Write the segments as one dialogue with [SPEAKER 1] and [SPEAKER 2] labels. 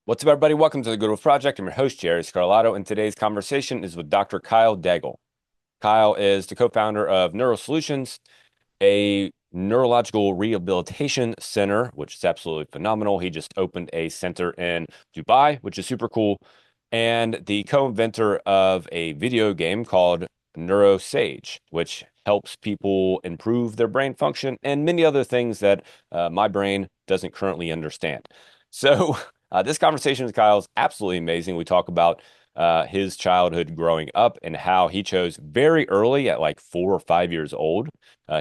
[SPEAKER 1] What's up, everybody? Welcome to the Good Wolf Project. I'm your host, Jerry Scarlato, and today's conversation is with Dr. Kyle Daigle. Kyle is the co-founder of Neurosolutions, a neurological rehabilitation center, which is absolutely phenomenal. He just opened a center in Dubai, which is super cool, and the co-inventor of a video game called Neurosage, which helps people improve their brain function and many other things that my brain doesn't currently understand. So, this conversation with Kyle is absolutely amazing. We talk about his childhood growing up and how he chose very early, at like 4 or 5 years old.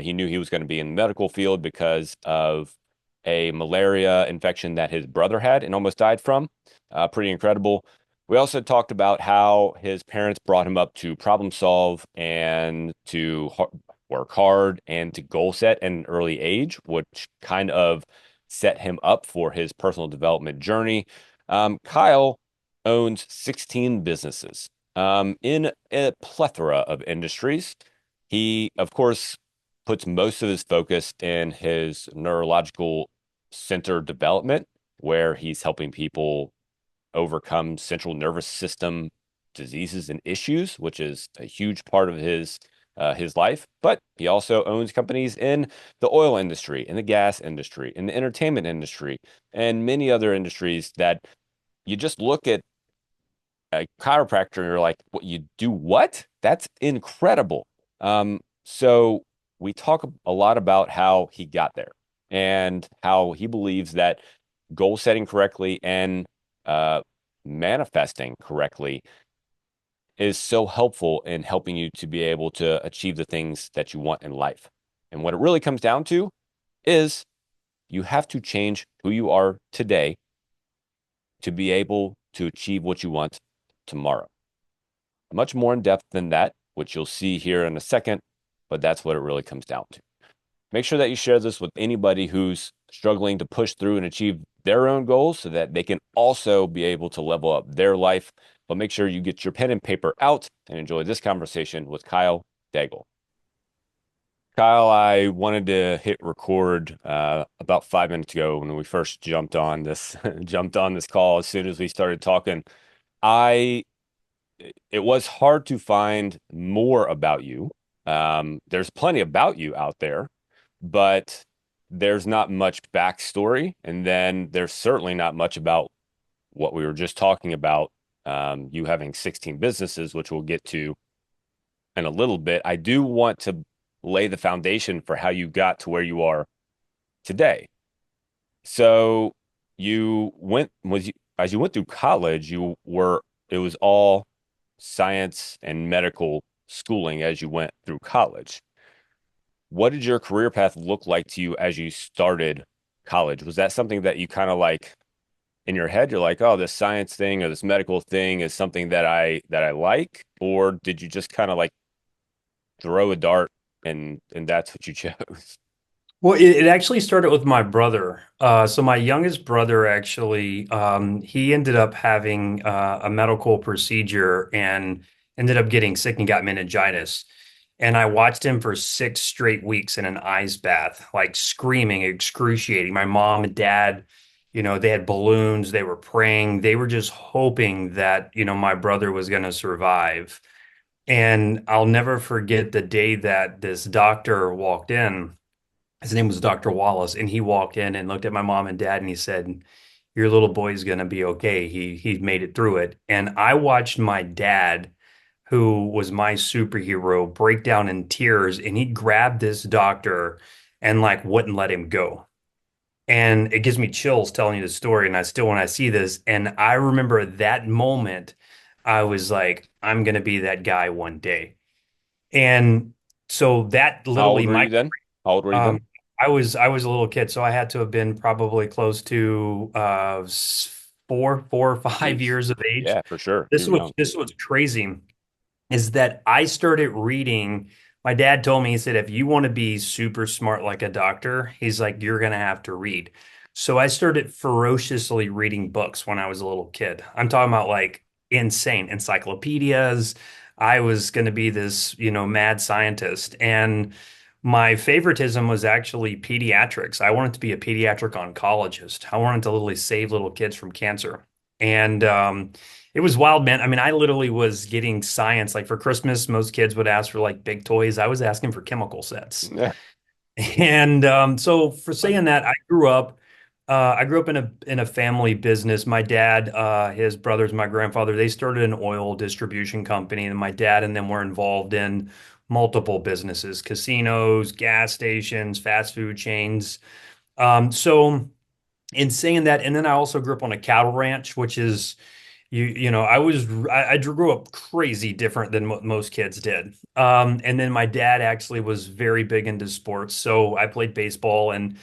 [SPEAKER 1] He knew he was going to be in the medical field because of a malaria infection that his brother had and almost died from. Pretty incredible. We also talked about how his parents brought him up to problem solve and to work hard and to goal set at an early age, which kind of set him up for his personal development journey. Kyle owns 16 businesses in a plethora of industries. He, of course, puts most of his focus in his neurological center development, where he's helping people overcome central nervous system diseases and issues, which is a huge part of his life. But he also owns companies in the oil industry, in the gas industry, in the entertainment industry, and many other industries that you just look at a chiropractor and you're like, what you do what? That's incredible. So we talk a lot about how he got there and how he believes that goal setting correctly and uh, manifesting correctly is so helpful in helping you to be able to achieve the things that you want in life. And what it really comes down to is you have to change who you are today to be able to achieve what you want tomorrow. Much more in depth than that, which you'll see here in a second, but that's what it really comes down to. Make sure that you share this with anybody who's struggling to push through and achieve their own goals so that they can also be able to level up their life. But make sure you get your pen and paper out and enjoy this conversation with Kyle Daigle. Kyle, I wanted to hit record about 5 minutes ago when we first jumped on this jumped on this call. As soon as we started talking, I it was hard to find more about you. There's plenty about you out there, but there's not much backstory. And then there's certainly not much about what we were just talking about, you having 16 businesses, which we'll get to in a little bit. I do want to lay the foundation for how you got to where you are today. So as you went through college, it was all science and medical schooling as you went through college. What did your career path look like to you as you started college? Was that something that you kind of like in your head? You're like, oh, this science thing or this medical thing is something that I like, or did you just kind of like throw a dart and that's what you chose?
[SPEAKER 2] Well, it actually started with my brother. So my youngest brother actually, he ended up having a medical procedure and ended up getting sick and got meningitis. And I watched him for 6 straight weeks in an ice bath, like screaming, excruciating. My mom and dad, they had balloons, they were praying, they were just hoping that, my brother was going to survive. And I'll never forget the day that this doctor walked in. His name was Dr. Wallace, and he walked in and looked at my mom and dad, and he said, "Your little boy's gonna be okay. He made it through it." And I watched my dad, who was my superhero, break down in tears, and he grabbed this doctor and like wouldn't let him go. And it gives me chills telling you the story, and I still when I see this, and I remember that moment, I was like, "I'm gonna be that guy one day." And so that
[SPEAKER 1] How old
[SPEAKER 2] literally
[SPEAKER 1] were
[SPEAKER 2] my
[SPEAKER 1] you then? How old were you then?
[SPEAKER 2] um, I was a little kid, so I had to have been probably close to 4 or 5
[SPEAKER 1] Jeez.
[SPEAKER 2] years of age.
[SPEAKER 1] Yeah, for sure.
[SPEAKER 2] This
[SPEAKER 1] You're
[SPEAKER 2] is what
[SPEAKER 1] young.
[SPEAKER 2] this is what's crazy is that I started reading. My dad told me, he said, if you want to be super smart like a doctor, he's like, you're gonna have to read. So I started ferociously reading books when I was a little kid. I'm talking about like insane encyclopedias. I was going to be this, mad scientist. And my favoritism was actually pediatrics. I wanted to be a pediatric oncologist. I wanted to literally save little kids from cancer. And it was wild, man. I mean, I literally was getting science. Like for Christmas, most kids would ask for like big toys. I was asking for chemical sets.
[SPEAKER 1] Yeah.
[SPEAKER 2] And so for saying
[SPEAKER 1] Funny.
[SPEAKER 2] that, I grew up in a family business. My dad, his brothers, my grandfather, they started an oil distribution company, and my dad and them were involved in multiple businesses, casinos, gas stations, fast food chains. So in saying that, and then I also grew up on a cattle ranch, which is you know, I grew up crazy different than what most kids did. And then my dad actually was very big into sports, so I played baseball, and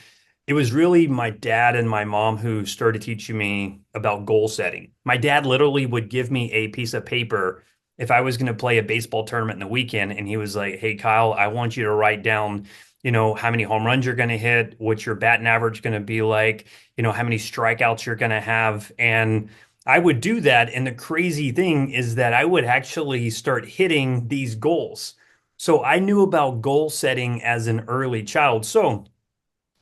[SPEAKER 2] it was really my dad and my mom who started teaching me about goal setting. My dad literally would give me a piece of paper if I was going to play a baseball tournament in the weekend, and he was like, "Hey, Kyle, I want you to write down, you know, how many home runs you're going to hit, what your batting average going to be like, you know, how many strikeouts you're going to have." And I would do that. And the crazy thing is that I would actually start hitting these goals. So I knew about goal setting as an early child. So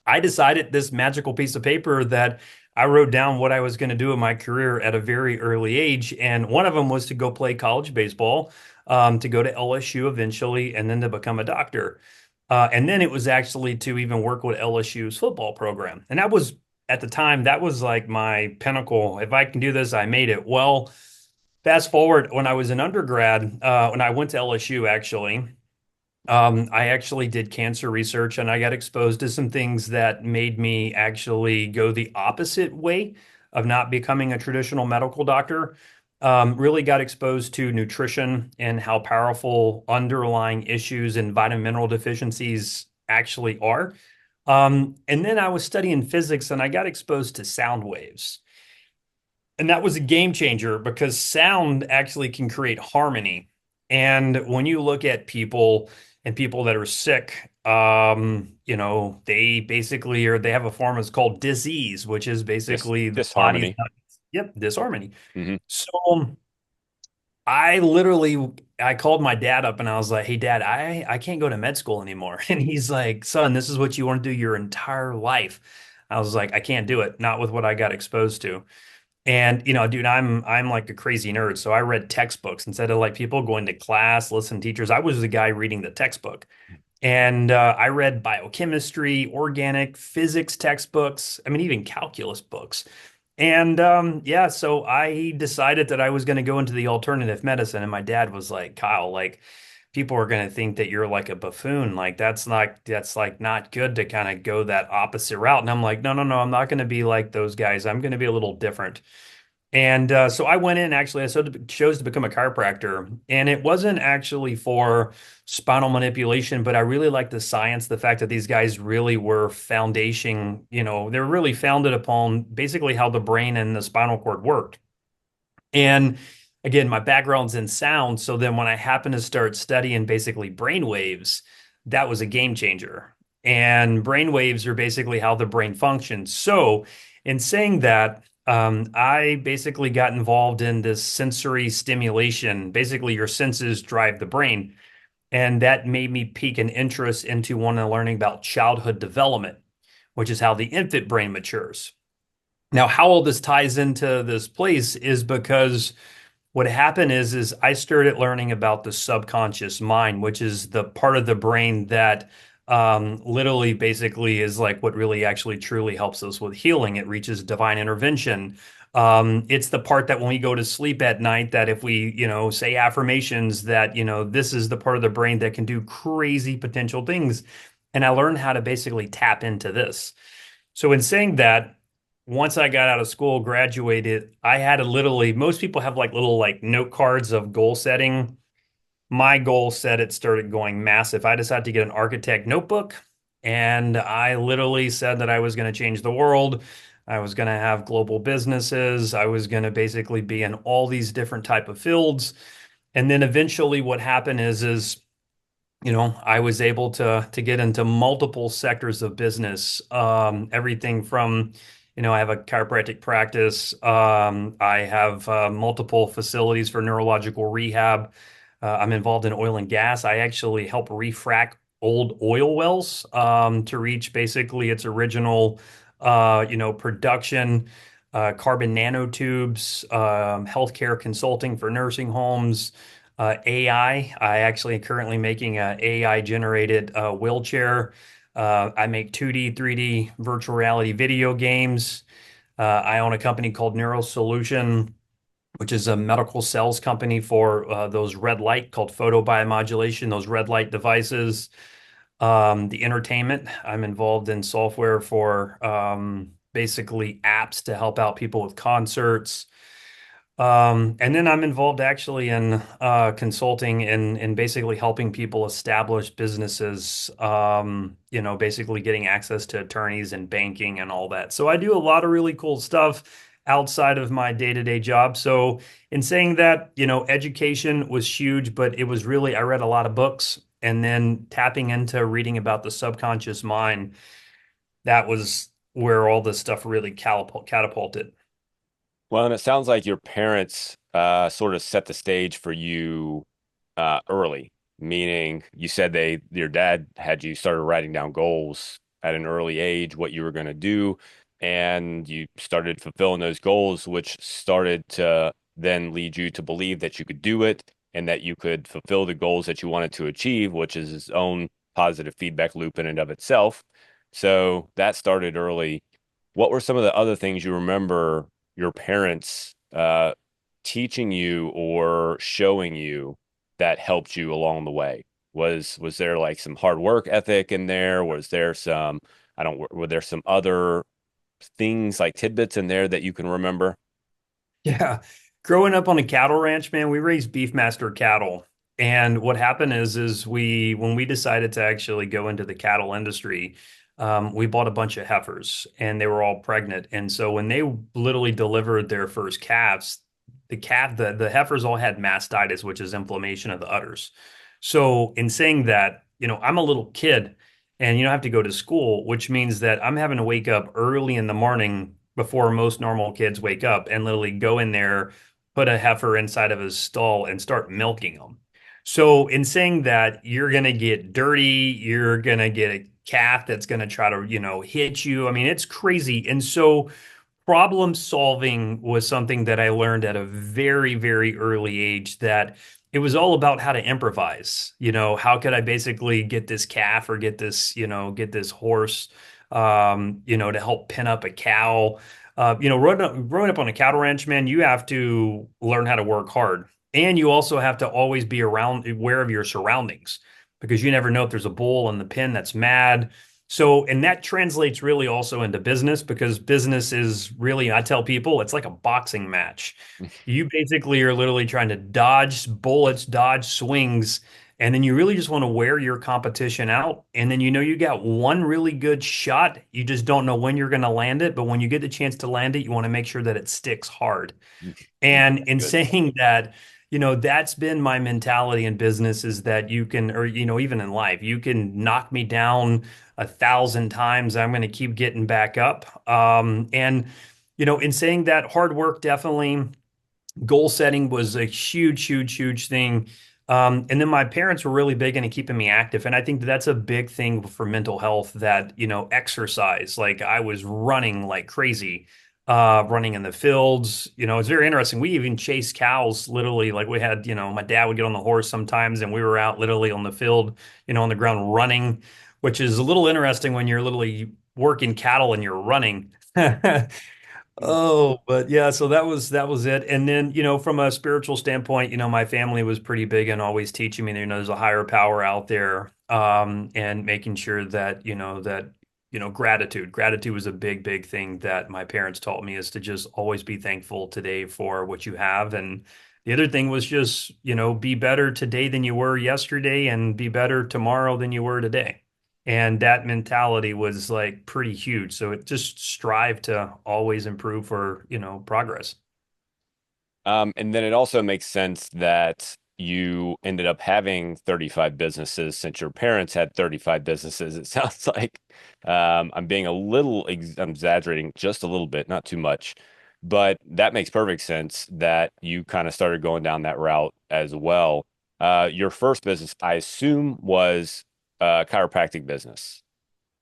[SPEAKER 2] I decided this magical piece of paper that I wrote down what I was going to do in my career at a very early age. And one of them was to go play college baseball, to go to LSU eventually, and then to become a doctor. And then it was actually to even work with LSU's football program. And that was, at the time, that was like my pinnacle. If I can do this, I made it. Well, fast forward when I was an undergrad, when I went to LSU, actually. I actually did cancer research and I got exposed to some things that made me actually go the opposite way of not becoming a traditional medical doctor. Really got exposed to nutrition and how powerful underlying issues and vitamin mineral deficiencies actually are. And then I was studying physics and I got exposed to sound waves. And that was a game changer because sound actually can create harmony. And when you look at people and people that are sick, you know, they basically are, they have a form that's called disease, which is basically the body's
[SPEAKER 1] Disharmony.
[SPEAKER 2] not, yep, disharmony.
[SPEAKER 1] Hmm.
[SPEAKER 2] So I literally, I called my dad up and I was like, "Hey dad, I can't go to med school anymore." And he's like, "Son, this is what you want to do your entire life." I was like, "I can't do it, not with what I got exposed to." And you know, dude, I'm like a crazy nerd, so I read textbooks instead of like people going to class, listen to teachers. I was the guy reading the textbook, and I read biochemistry, organic physics textbooks. I mean, even calculus books. And yeah, so I decided that I was going to go into the alternative medicine, and my dad was like, "Kyle, like." People are going to think that you're like a buffoon. Like that's like not good to kind of go that opposite route. And I'm like, no, no, no, I'm not going to be like those guys. I'm going to be a little different. And so I went in actually, chose to become a chiropractor. And it wasn't actually for spinal manipulation, but I really liked the science, the fact that these guys really were foundation, you know, they're really founded upon basically how the brain and the spinal cord worked. And again, my background's in sound. So then when I happened to start studying basically brain waves, that was a game changer. And brain waves are basically how the brain functions. So in saying that, I basically got involved in this sensory stimulation. Basically, your senses drive the brain. And that made me pique an interest into wanting to learning about childhood development, which is how the infant brain matures. Now, how all this ties into this place is because what happened is I started learning about the subconscious mind, which is the part of the brain that literally basically is like what really actually truly helps us with healing. It reaches divine intervention. It's the part that when we go to sleep at night, that if we, you know, say affirmations, that, you know, this is the part of the brain that can do crazy potential things. And I learned how to basically tap into this. So in saying that, once I got out of school, graduated, I had to literally, most people have like little like note cards of goal setting. My goal set it started going massive. I decided to get an architect notebook and I literally said that I was going to change the world. I was going to have global businesses. I was going to basically be in all these different type of fields. And then eventually what happened is you know, I was able to get into multiple sectors of business. Everything from, you know, I have a chiropractic practice. I have multiple facilities for neurological rehab. I'm involved in oil and gas. I actually help refract old oil wells to reach basically its original, you know, production. carbon nanotubes, healthcare consulting for nursing homes, AI. I actually currently making a AI generated wheelchair. I make 2D, 3D virtual reality video games. I own a company called Neurosolution, which is a medical cells company for those red light called photobiomodulation, those red light devices. The entertainment, I'm involved in software for basically apps to help out people with concerts. And then I'm involved actually in consulting and basically helping people establish businesses, basically getting access to attorneys and banking and all that. So I do a lot of really cool stuff outside of my day-to-day job. So in saying that, education was huge, but it was really, I read a lot of books and then tapping into reading about the subconscious mind. That was where all this stuff really catapulted.
[SPEAKER 1] Well, and it sounds like your parents sort of set the stage for you early, meaning you said your dad had you started writing down goals at an early age, what you were going to do, and you started fulfilling those goals, which started to then lead you to believe that you could do it and that you could fulfill the goals that you wanted to achieve, which is its own positive feedback loop in and of itself. So that started early. What were some of the other things you remember your parents teaching you or showing you that helped you along the way? Was there like some hard work ethic in there? Was there some, I don't, were there some other things like tidbits in there that you can remember?
[SPEAKER 2] Yeah. Growing up on a cattle ranch, man, we raised beefmaster cattle. And what happened is when we decided to actually go into the cattle industry, we bought a bunch of heifers and they were all pregnant. And so when they literally delivered their first calves, the heifers all had mastitis, which is inflammation of the udders. So in saying that, I'm a little kid and I have to go to school, which means that I'm having to wake up early in the morning before most normal kids wake up and literally go in there, put a heifer inside of his stall and start milking them. So in saying that, you're going to get dirty, you're going to get a calf that's going to try to, hit you. I mean, it's crazy. And so problem solving was something that I learned at a very, very early age that it was all about how to improvise. How could I basically get this calf or get this horse, to help pin up a cow. Growing up on a cattle ranch, man, you have to learn how to work hard. And you also have to always be aware of your surroundings because you never know if there's a bull in the pen that's mad. So, and that translates really also into business because business is really, I tell people, it's like a boxing match. You basically are literally trying to dodge bullets, dodge swings, and then you really just want to wear your competition out. And then you got one really good shot. You just don't know when you're going to land it. But when you get the chance to land it, you want to make sure that it sticks hard. And
[SPEAKER 1] That's
[SPEAKER 2] in
[SPEAKER 1] good.
[SPEAKER 2] saying that, that's been my mentality in business is that you can, or, even in life, you can knock me down 1,000 times. I'm going to keep getting back up. In saying that, hard work definitely, goal setting was a huge, huge, huge thing. And then my parents were really big into keeping me active. And I think that's a big thing for mental health that, exercise. Like I was running like crazy, running in the fields. It's very interesting. We even chased cows literally. Like we had, my dad would get on the horse sometimes and we were out literally on the field, on the ground running, which is a little interesting when you're literally working cattle and you're running. Oh, but yeah, so that was it. And then, from a spiritual standpoint, my family was pretty big and always teaching me, there's a higher power out there. And making sure that, gratitude. Gratitude was a big, big thing that my parents taught me is to just always be thankful today for what you have. And the other thing was just, be better today than you were yesterday and be better tomorrow than you were today. And that mentality was like pretty huge. So it just strive to always improve for, progress.
[SPEAKER 1] And then it also makes sense that you ended up having 35 businesses since your parents had 35 businesses. It sounds like I'm being I'm exaggerating just a little bit, not too much, but that makes perfect sense that you kind of started going down that route as well. Your first business, I assume, was a chiropractic business.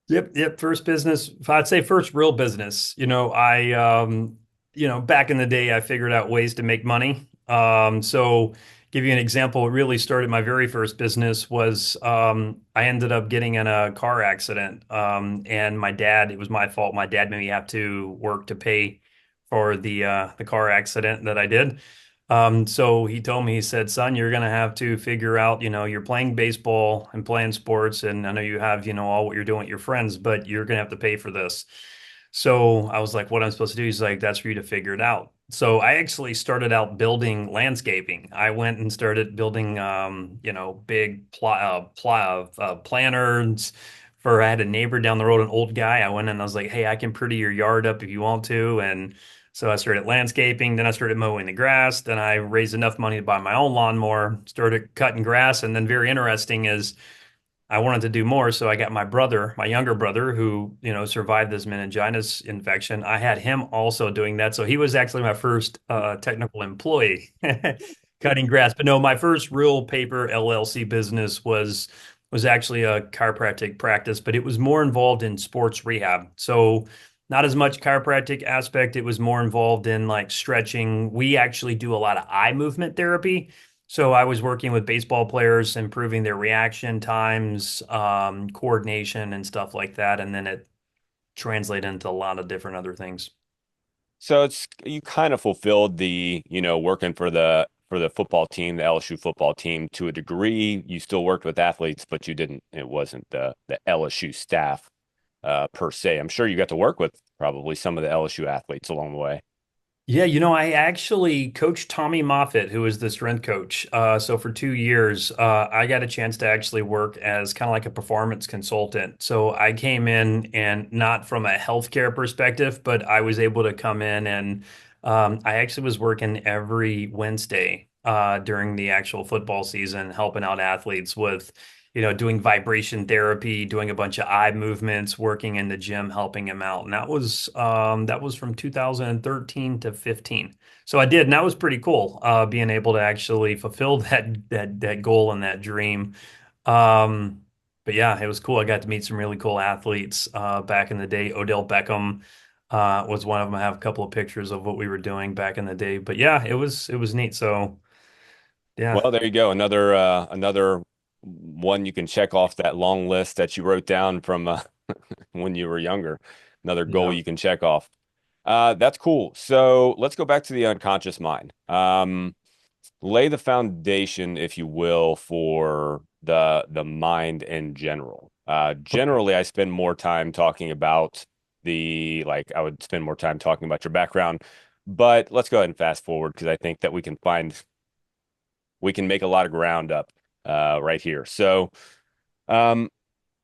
[SPEAKER 2] Yep, yep. First business, I'd say first real business. I back in the day, I figured out ways to make money. So give you an example, it really started my very first business was I ended up getting in a car accident. And my dad, it was my fault. My dad made me have to work to pay for the car accident that I did. So he told me, he said, son, you're gonna have to figure out, you're playing baseball and playing sports, and I know you have, all what you're doing with your friends, but you're gonna have to pay for this. So I was like, what I'm supposed to do? He's like, that's for you to figure it out. So I actually started out building landscaping. I went and started building, big planters. For I had a neighbor down the road, an old guy. I went and I was like, hey, I can pretty your yard up if you want to. And so I started landscaping. Then I started mowing the grass. Then I raised enough money to buy my own lawnmower. Started cutting grass. And then very interesting is I wanted to do more, so I got my brother, my younger brother, who, survived this meningitis infection. I had him also doing that. So he was actually my first technical employee cutting grass. But no, my first real paper LLC business was actually a chiropractic practice, but it was more involved in sports rehab. So not as much chiropractic aspect. It was more involved in like stretching. We actually do a lot of eye movement therapy. So I was working with baseball players, improving their reaction times, coordination, and stuff like that, and then it translated into a lot of different other things.
[SPEAKER 1] So it's you kind of fulfilled the, working for the football team, the LSU football team to a degree. You still worked with athletes, but you didn't. It wasn't the LSU staff per se. I'm sure you got to work with probably some of the LSU athletes along the way.
[SPEAKER 2] Yeah, I actually coached Tommy Moffitt, who is the strength coach. So for 2 years, I got a chance to actually work as kind of like a performance consultant. So I came in and not from a healthcare perspective, but I was able to come in and I actually was working every Wednesday during the actual football season, helping out athletes with doing vibration therapy, doing a bunch of eye movements, working in the gym, helping him out. And that was from 2013 to 15. So I did, and that was pretty cool, being able to actually fulfill that goal and that dream. Um, but yeah, it was cool. I got to meet some really cool athletes back in the day. Odell Beckham was one of them. I have a couple of pictures of what we were doing back in the day. But yeah, it was neat. So yeah,
[SPEAKER 1] Well, there you go. Another one you can check off that long list that you wrote down from when you were younger. Another goal
[SPEAKER 2] yeah.
[SPEAKER 1] you can check off. That's cool. So let's go back to the unconscious mind. Lay the foundation, if you will, for the mind in general. Generally, I spend more time talking about I would spend more time talking about your background, but let's go ahead and fast forward because I think that we can make a lot of ground up right here. So, um,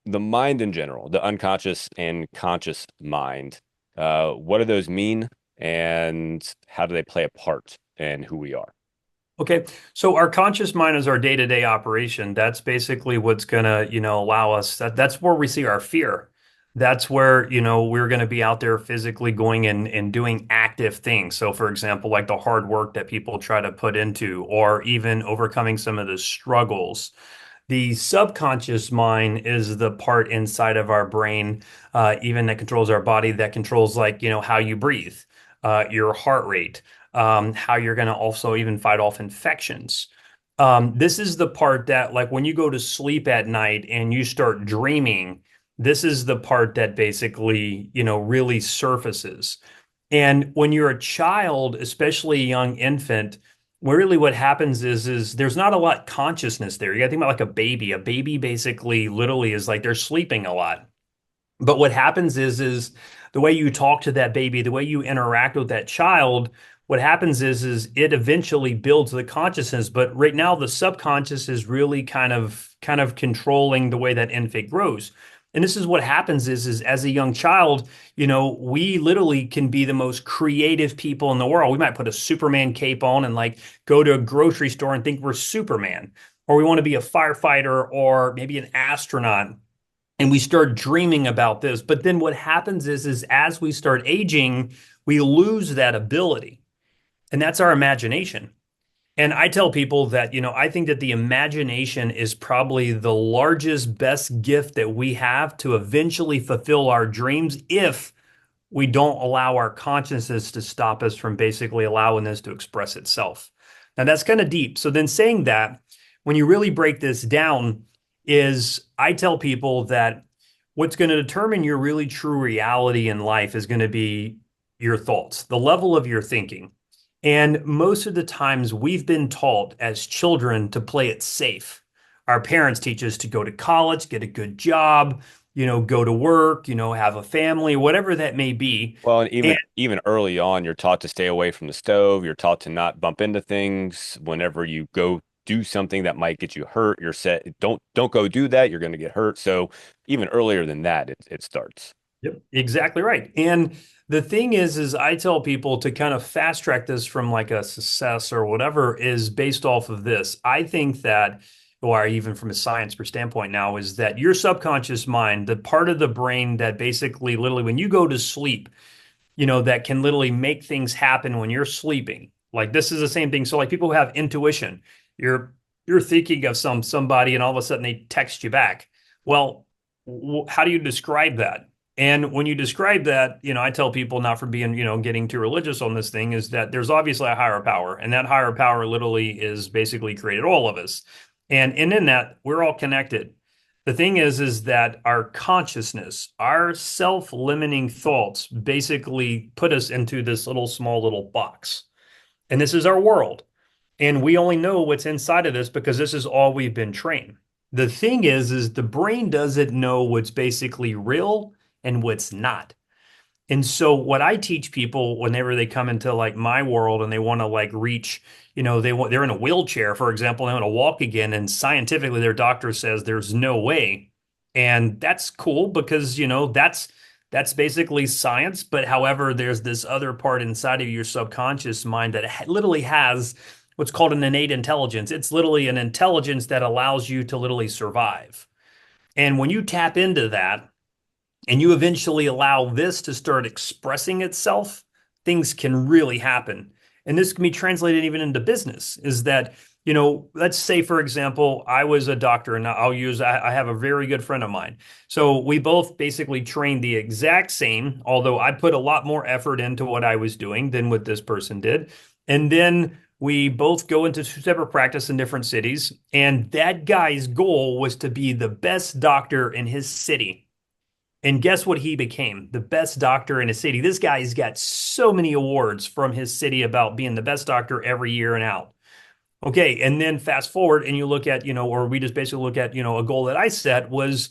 [SPEAKER 1] the mind in general, the unconscious and conscious mind, what do those mean, and how do they play a part in who we are?
[SPEAKER 2] Okay, so our conscious mind is our day-to-day operation. That's basically what's gonna, allow us. That's where we see our fear. That's where, we're gonna be out there physically going and doing active things. So, for example, like the hard work that people try to put into, or even overcoming some of the struggles. The subconscious mind is the part inside of our brain, even that controls our body, that controls like, how you breathe, your heart rate, how you're going to also even fight off infections. This is the part that, like, when you go to sleep at night and you start dreaming, this is the part that basically, really surfaces. And when you're a child, especially a young infant, really what happens is there's not a lot consciousness there. You got to think about like a baby. A baby basically literally is like they're sleeping a lot. But what happens is the way you talk to that baby, the way you interact with that child, what happens is it eventually builds the consciousness. But right now, the subconscious is really kind of controlling the way that infant grows. And this is what happens is as a young child, we literally can be the most creative people in the world. We might put a Superman cape on and like go to a grocery store and think we're Superman, or we want to be a firefighter or maybe an astronaut, and we start dreaming about this. But then what happens is as we start aging, we lose that ability, and that's our imagination. And I tell people that, I think that the imagination is probably the largest, best gift that we have to eventually fulfill our dreams if we don't allow our consciousness to stop us from basically allowing this to express itself. Now that's kind of deep. So then saying that, when you really break this down, is I tell people that what's going to determine your really true reality in life is going to be your thoughts, the level of your thinking. And most of the times we've been taught as children to play it safe. Our parents teach us to go to college, get a good job, go to work, have a family, whatever that may be.
[SPEAKER 1] Well, and
[SPEAKER 2] And
[SPEAKER 1] even early on, you're taught to stay away from the stove. You're taught to not bump into things. Whenever you go do something that might get you hurt, you're set. Don't go do that. You're going to get hurt. So even earlier than that, it starts.
[SPEAKER 2] Yep, exactly right. And the thing is I tell people to kind of fast track this from like a success or whatever is based off of this. I think that, or even from a science standpoint now, is that your subconscious mind, the part of the brain that basically literally when you go to sleep, that can literally make things happen when you're sleeping. Like this is the same thing. So like people who have intuition, you're you're thinking of somebody and all of a sudden they text you back. Well, how do you describe that? And when you describe that, I tell people not for being, getting too religious on this thing is that there's obviously a higher power, and that higher power literally is basically created all of us. And in that, we're all connected. The thing is that our consciousness, our self-limiting thoughts basically put us into this little small little box. And this is our world. And we only know what's inside of this because this is all we've been trained. The thing is the brain doesn't know what's basically real and what's not. And so what I teach people whenever they come into like my world and they want to like reach, they're in a wheelchair, for example, and they want to walk again, and scientifically their doctor says there's no way. And that's cool because, that's basically science. But however, there's this other part inside of your subconscious mind that literally has what's called an innate intelligence. It's literally an intelligence that allows you to literally survive. And when you tap into that, and you eventually allow this to start expressing itself, things can really happen. And this can be translated even into business, is that, let's say, for example, I was a doctor and I have a very good friend of mine. So we both basically trained the exact same, although I put a lot more effort into what I was doing than what this person did. And then we both go into separate practice in different cities. And that guy's goal was to be the best doctor in his city. And guess what he became? The best doctor in his city. This guy's got so many awards from his city about being the best doctor every year and out. Okay, and then fast forward and you look at, or we just basically look at, a goal that I set was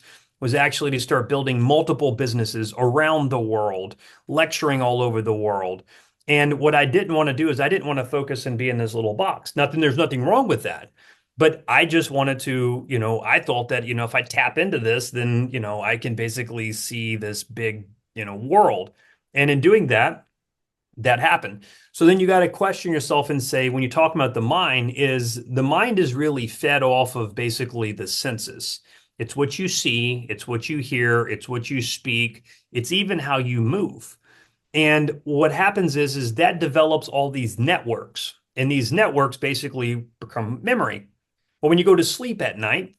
[SPEAKER 2] actually to start building multiple businesses around the world, lecturing all over the world. And what I didn't want to do is I didn't want to focus and be in this little box. There's nothing wrong with that. But I just wanted to, I thought that, if I tap into this, then, I can basically see this big, world. And in doing that, that happened. So then you got to question yourself and say, when you talk about the mind is really fed off of basically the senses. It's what you see, it's what you hear, it's what you speak, it's even how you move. And what happens is that develops all these networks, and these networks basically become memory. Well, when you go to sleep at night,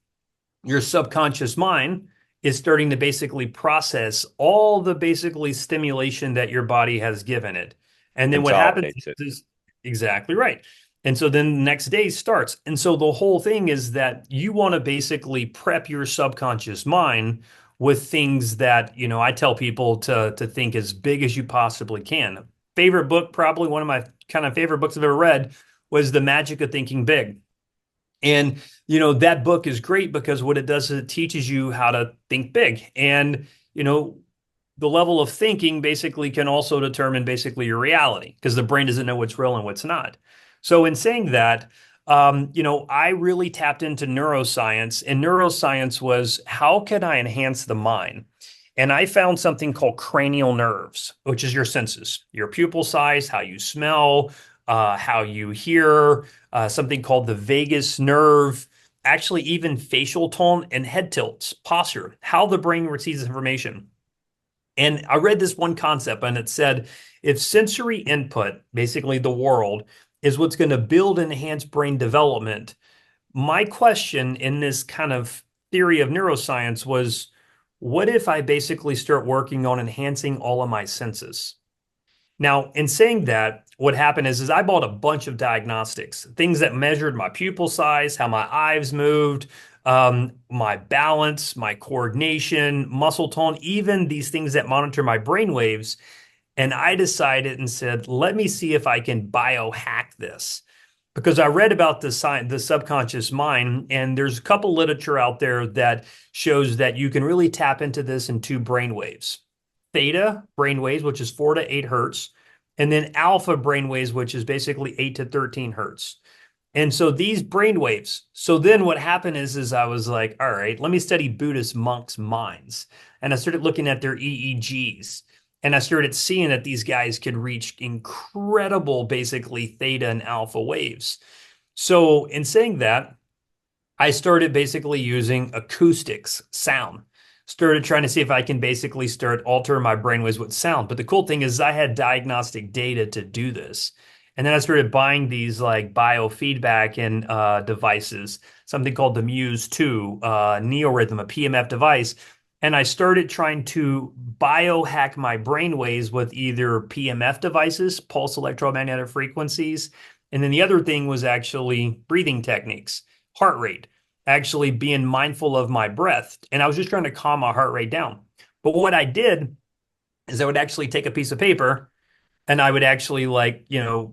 [SPEAKER 2] your subconscious mind is starting to basically process all the basically stimulation that your body has given it. And then what happens
[SPEAKER 1] Consolidates it.
[SPEAKER 2] is exactly right. And so then the next day starts. And so the whole thing is that you want to basically prep your subconscious mind with things that, I tell people to think as big as you possibly can. Favorite book, probably one of my kind of favorite books I've ever read, was The Magic of Thinking Big. And, that book is great because what it does is it teaches you how to think big. And, the level of thinking basically can also determine basically your reality because the brain doesn't know what's real and what's not. So in saying that, I really tapped into neuroscience, and neuroscience was how can I enhance the mind? And I found something called cranial nerves, which is your senses, your pupil size, how you smell, how you hear, something called the vagus nerve, actually even facial tone and head tilts, posture, how the brain receives information. And I read this one concept and it said if sensory input, basically the world, is what's going to build and enhance brain development, my question in this kind of theory of neuroscience was, what if I basically start working on enhancing all of my senses? Now, in saying that, what happened is I bought a bunch of diagnostics, things that measured my pupil size, how my eyes moved, my balance, my coordination, muscle tone, even these things that monitor my brain waves. And I decided and said, let me see if I can biohack this. Because I read about the subconscious mind, and there's a couple literature out there that shows that you can really tap into this in two brain waves. Theta brain waves, which is 4 to 8 hertz, and then alpha brain waves, which is basically 8 to 13 hertz. And so these brain waves. So then what happened is I was like, all right, let me study Buddhist monks' minds. And I started looking at their EEGs. And I started seeing that these guys could reach incredible, basically theta and alpha waves. So in saying that, I started basically using acoustics, sound. Started trying to see if I can basically start alter my brainwaves with sound. But the cool thing is I had diagnostic data to do this. And then I started buying these like biofeedback and devices, something called the Muse 2 Neorhythm, a PMF device. And I started trying to biohack my brainwaves with either PMF devices, pulse electromagnetic frequencies. And then the other thing was actually breathing techniques, heart rate, actually being mindful of my breath. And I was just trying to calm my heart rate down. But what I did is I would actually take a piece of paper and I would actually like,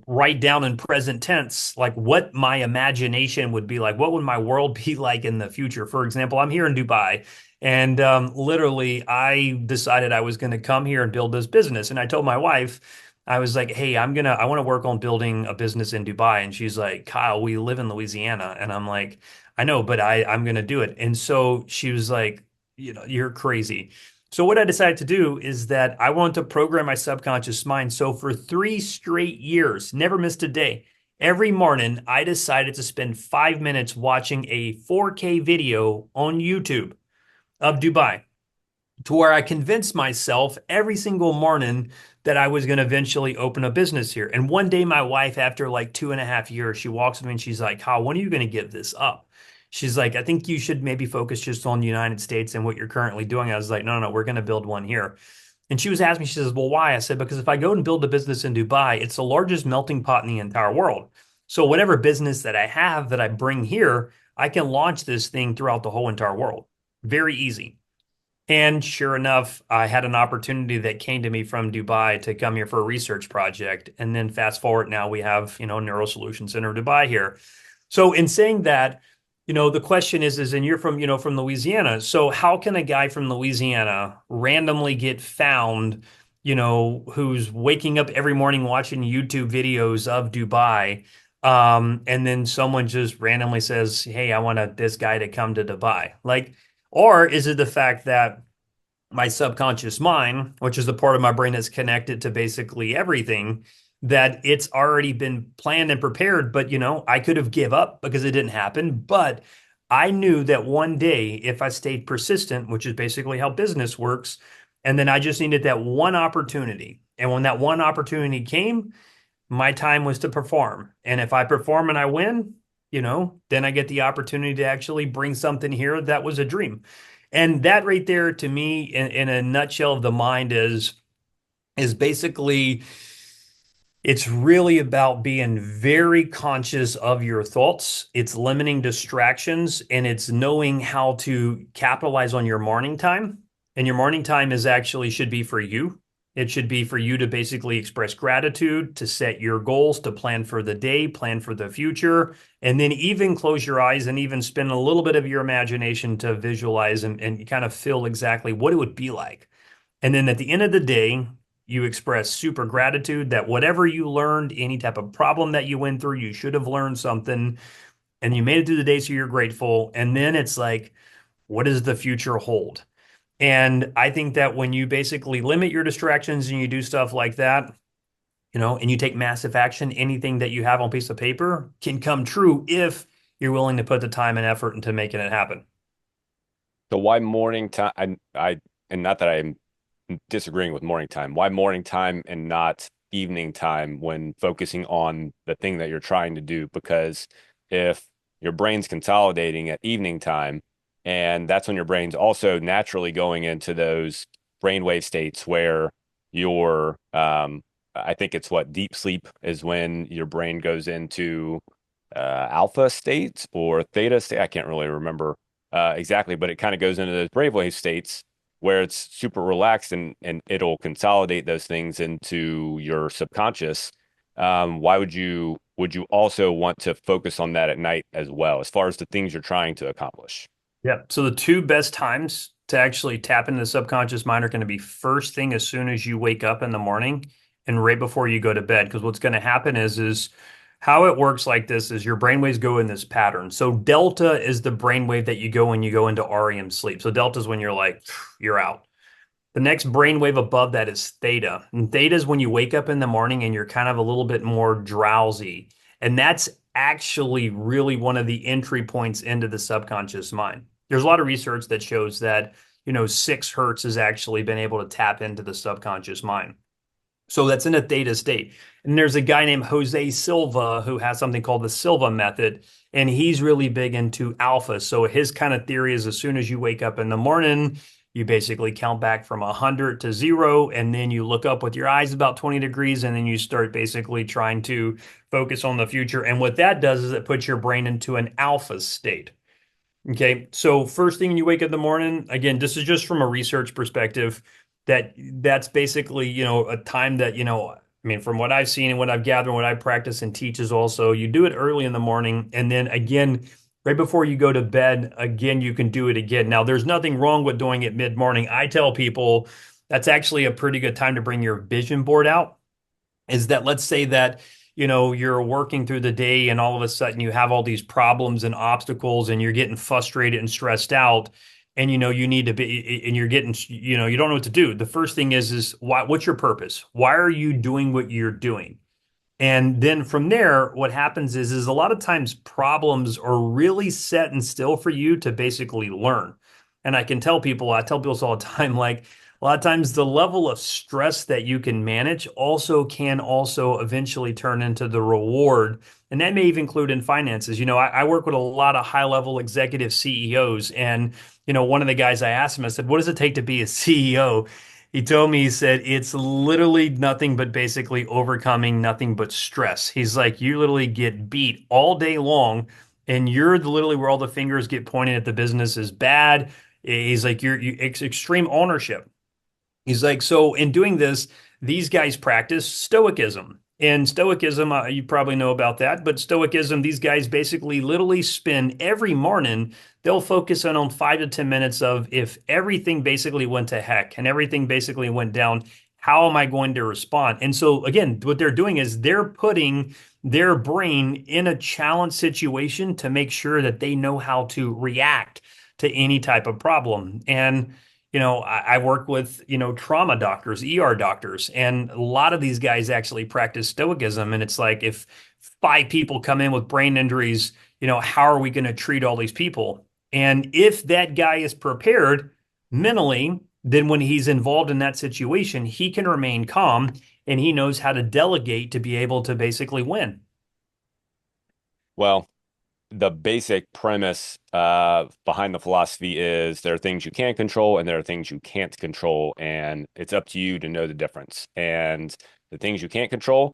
[SPEAKER 2] write down in present tense, like what my imagination would be like. What would my world be like in the future? For example, I'm here in Dubai and literally I decided I was going to come here and build this business. And I told my wife, I was like, hey, I want to work on building a business in Dubai. And she's like, Kyle, we live in Louisiana. And I'm like, I know, but I'm going to do it. And so she was like, you're crazy. So what I decided to do is that I want to program my subconscious mind. So for 3 straight years, never missed a day. Every morning, I decided to spend 5 minutes watching a 4K video on YouTube of Dubai, to where I convinced myself every single morning that I was going to eventually open a business here. And one day, my wife, after like 2.5 years, she walks with me and she's like, Kyle, when are you going to give this up? She's like, I think you should maybe focus just on the United States and what you're currently doing. I was like, no, no, we're going to build one here. And she was asking me, she says, well, why? I said, because if I go and build a business in Dubai, it's the largest melting pot in the entire world. So whatever business that I have that I bring here, I can launch this thing throughout the whole entire world. Very easy. And sure enough, I had an opportunity that came to me from Dubai to come here for a research project. And then fast forward now, we have, Neurosolution Center Dubai here. So in saying that, the question is, and you're from Louisiana. So how can a guy from Louisiana randomly get found, who's waking up every morning watching YouTube videos of Dubai, and then someone just randomly says, "Hey, I want this guy to come to Dubai." Like, or is it the fact that my subconscious mind, which is the part of my brain that's connected to basically everything, that it's already been planned and prepared, but I could have give up because it didn't happen, but I knew that one day if I stayed persistent, which is basically how business works, and then I just needed that one opportunity. And when that one opportunity came, my time was to perform. And if I perform and I win, then I get the opportunity to actually bring something here that was a dream. And that right there to me in a nutshell of the mind is basically it's really about being very conscious of your thoughts. It's limiting distractions and it's knowing how to capitalize on your morning time. And your morning time is actually should be for you. It should be for you to basically express gratitude, to set your goals, to plan for the day, plan for the future, and then even close your eyes and even spend a little bit of your imagination to visualize and kind of feel exactly what it would be like. And then at the end of the day, you express super gratitude that whatever you learned, any type of problem that you went through, you should have learned something and you made it through the day. So you're grateful. And then it's like, what does the future hold? And I think that when you basically limit your distractions and you do stuff like that, and you take massive action, anything that you have on a piece of paper can come true if you're willing to put the time and effort into making it happen.
[SPEAKER 1] So why morning time? And not that I'm disagreeing with morning time. Why morning time and not evening time when focusing on the thing that you're trying to do? Because if your brain's consolidating at evening time, And that's when your brain's also naturally going into those brainwave states where your, I think it's what deep sleep is when your brain goes into alpha states or theta state. I can't really remember exactly, but it kind of goes into those brainwave states where it's super relaxed and it'll consolidate those things into your subconscious. Why would you also want to focus on that at night as well, as far as the things you're trying to accomplish?
[SPEAKER 2] Yeah. So the two best times to actually tap into the subconscious mind are going to be first thing as soon as you wake up in the morning and right before you go to bed. Because what's going to happen is how it works like this is your brainwaves go in this pattern. So delta is the brainwave that you go when you go into REM sleep. So delta is when you're like, you're out. The next brainwave above that is theta. And theta is when you wake up in the morning and you're kind of a little bit more drowsy. And that's actually really one of the entry points into the subconscious mind. There's a lot of research that shows that, 6 hertz has actually been able to tap into the subconscious mind. So that's in a theta state. And there's a guy named Jose Silva who has something called the Silva method, and he's really big into alpha. So his kind of theory is as soon as you wake up in the morning, you basically count back from 100 to 0, and then you look up with your eyes about 20 degrees, and then you start basically trying to focus on the future. And what that does is it puts your brain into an alpha state. Okay, so first thing you wake up in the morning, again, this is just from a research perspective, that's basically, a time that, I mean, from what I've seen and what I've gathered and what I practice and teach is also you do it early in the morning, and then again, right before you go to bed, again, you can do it again. Now, there's nothing wrong with doing it mid-morning. I tell people that's actually a pretty good time to bring your vision board out. Is that, let's say that you're working through the day and all of a sudden you have all these problems and obstacles and you're getting frustrated and stressed out, and you need to be, and you're getting, you don't know what to do. The first thing is what's your purpose? Why are you doing what you're doing? And then from there, what happens is a lot of times problems are really set and still for you to basically learn. And I tell people this all the time, like a lot of times the level of stress that you can manage also can also eventually turn into the reward. And that may even include in finances. I work with a lot of high level executive CEOs. And, one of the guys I asked him, I said, what does it take to be a CEO? He told me, he said, it's literally nothing but basically overcoming nothing but stress. He's like, you literally get beat all day long, and you're literally where all the fingers get pointed at the business is bad. He's like, it's extreme ownership. He's like, so in doing this, these guys practice stoicism. And stoicism, you probably know about that, but stoicism, these guys basically literally spend every morning, they'll focus in on 5 to 10 minutes of if everything basically went to heck and everything basically went down, how am I going to respond? And so, again, what they're doing is they're putting their brain in a challenge situation to make sure that they know how to react to any type of problem. And I work with, trauma doctors, ER doctors, and a lot of these guys actually practice stoicism. And it's like, if 5 people come in with brain injuries, how are we going to treat all these people? And if that guy is prepared mentally, then when he's involved in that situation, he can remain calm and he knows how to delegate to be able to basically win.
[SPEAKER 1] Well, the basic premise behind the philosophy is there are things you can control and there are things you can't control, and it's up to you to know the difference. And the things you can't control,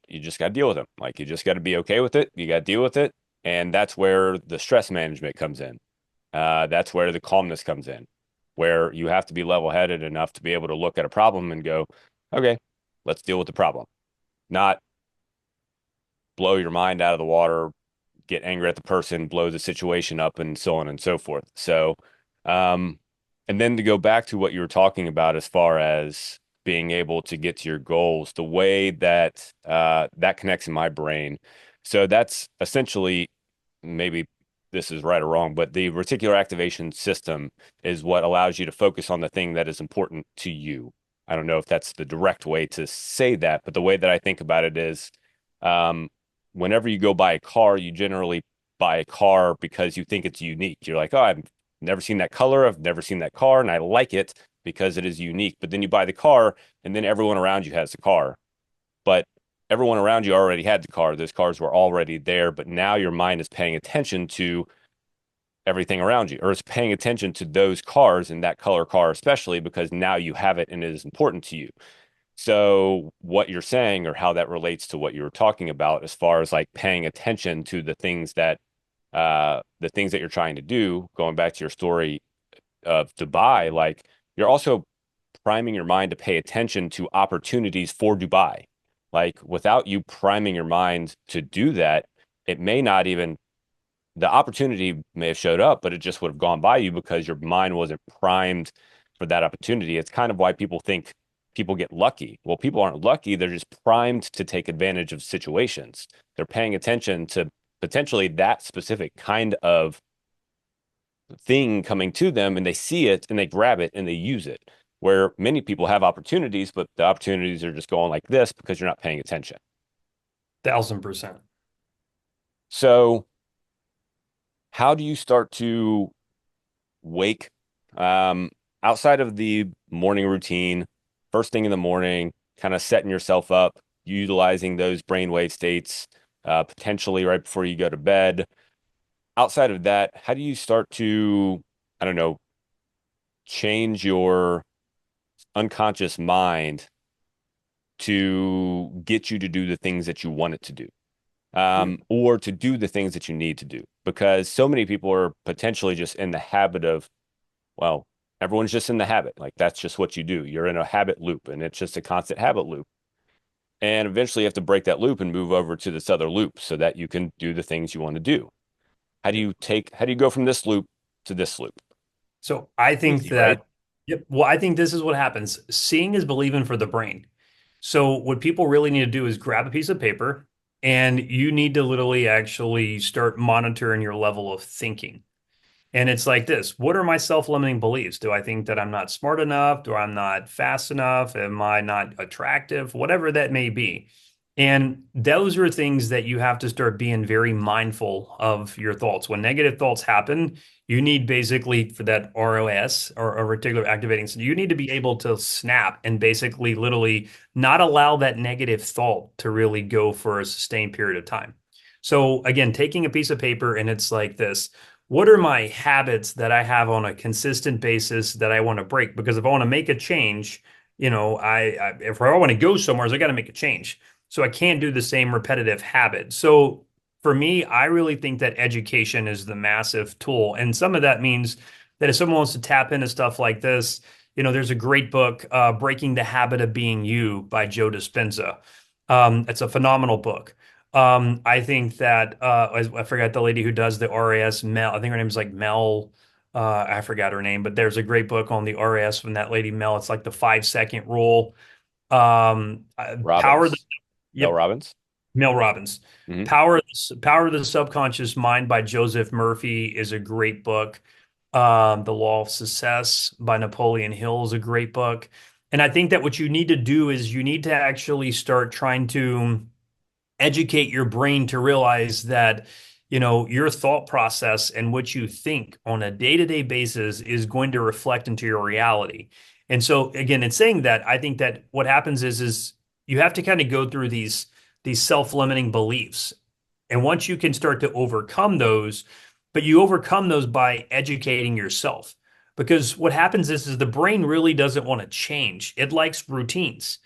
[SPEAKER 1] you just got to deal with them. Like you just got to be okay with it. You got to deal with it, and that's where the stress management comes in. That's where the calmness comes in, where you have to be level-headed enough to be able to look at a problem and go, okay, let's deal with the problem, not blow your mind out of the water, get angry at the person, blow the situation up, and so on and so forth. So, um, and then to go back to what you were talking about as far as being able to get to your goals, the way that that connects in my brain. So that's essentially, maybe this is right or wrong, but the reticular activation system is what allows you to focus on the thing that is important to you. I don't know if that's the direct way to say that, but the way that I think about it is, um, whenever you go buy a car, you generally buy a car because you think it's unique. You're like, oh, I've never seen that color. I've never seen that car, and I like it because it is unique. But then you buy the car, and then everyone around you has the car. But everyone around you already had the car. Those cars were already there. But now your mind is paying attention to everything around you, or it's paying attention to those cars and that color car, especially because now you have it and it is important to you. So what you're saying or how that relates to what you were talking about as far as like paying attention to the things that you're trying to do, going back to your story of Dubai, like you're also priming your mind to pay attention to opportunities for Dubai. Like without you priming your mind to do that, it may not even the opportunity may have showed up, but it just would have gone by you because your mind wasn't primed for that opportunity. It's kind of why people think people get lucky. Well, people aren't lucky. They're just primed to take advantage of situations. They're paying attention to potentially that specific kind of thing coming to them and they see it and they grab it and they use it. Where many people have opportunities, but the opportunities are just going like this because you're not paying attention.
[SPEAKER 2] 1000%.
[SPEAKER 1] So, how do you start to wake um, outside of the morning routine, first thing in the morning, kind of setting yourself up, utilizing those brainwave states, potentially right before you go to bed? Outside of that, how do you start to, I don't know, change your unconscious mind to get you to do the things that you want it to do, or to do the things that you need to do? Because so many people are potentially just in the habit of, well, everyone's just in the habit. Like that's just what you do. You're in a habit loop and it's just a constant habit loop. And eventually you have to break that loop and move over to this other loop so that you can do the things you want to do. How do you go from this loop to this loop?
[SPEAKER 2] So I think
[SPEAKER 1] Easy, right?
[SPEAKER 2] that, yep. Well, I think this is what happens. Seeing is believing for the brain. So what people really need to do is grab a piece of paper and you need to literally actually start monitoring your level of thinking. And it's like this. What are my self-limiting beliefs? Do I think that I'm not smart enough? Do I'm not fast enough? Am I not attractive? Whatever that may be. And those are things that you have to start being very mindful of your thoughts. When negative thoughts happen, you need basically for that ROS or a reticular activating, so you need to be able to snap and basically literally not allow that negative thought to really go for a sustained period of time. So again, taking a piece of paper and it's like this. What are my habits that I have on a consistent basis that I want to break? Because if I want to make a change, if I want to go somewhere, I got to make a change. So I can't do the same repetitive habit. So for me, I really think that education is the massive tool. And some of that means that if someone wants to tap into stuff like this, there's a great book, Breaking the Habit of Being You by Joe Dispenza. It's a phenomenal book. I think that I forgot the lady who does the RAS, Mel. I think her name is like Mel. I forgot her name, but there's a great book on the RAS from that lady Mel. It's like the 5 second rule. Power.
[SPEAKER 1] Robbins. Mel
[SPEAKER 2] Yep,
[SPEAKER 1] Robbins.
[SPEAKER 2] Mel Robbins.
[SPEAKER 1] Hmm.
[SPEAKER 2] Power of the Subconscious Mind by Joseph Murphy is a great book. The Law of Success by Napoleon Hill is a great book. And I think that what you need to do is you need to actually start trying to educate your brain to realize that your thought process and what you think on a day-to-day basis is going to reflect into your reality. And so again, in saying that, I think that what happens is you have to kind of go through these self-limiting beliefs. And once you can start to overcome those, but you overcome those by educating yourself. Because what happens is the brain really doesn't want to change. It likes routines.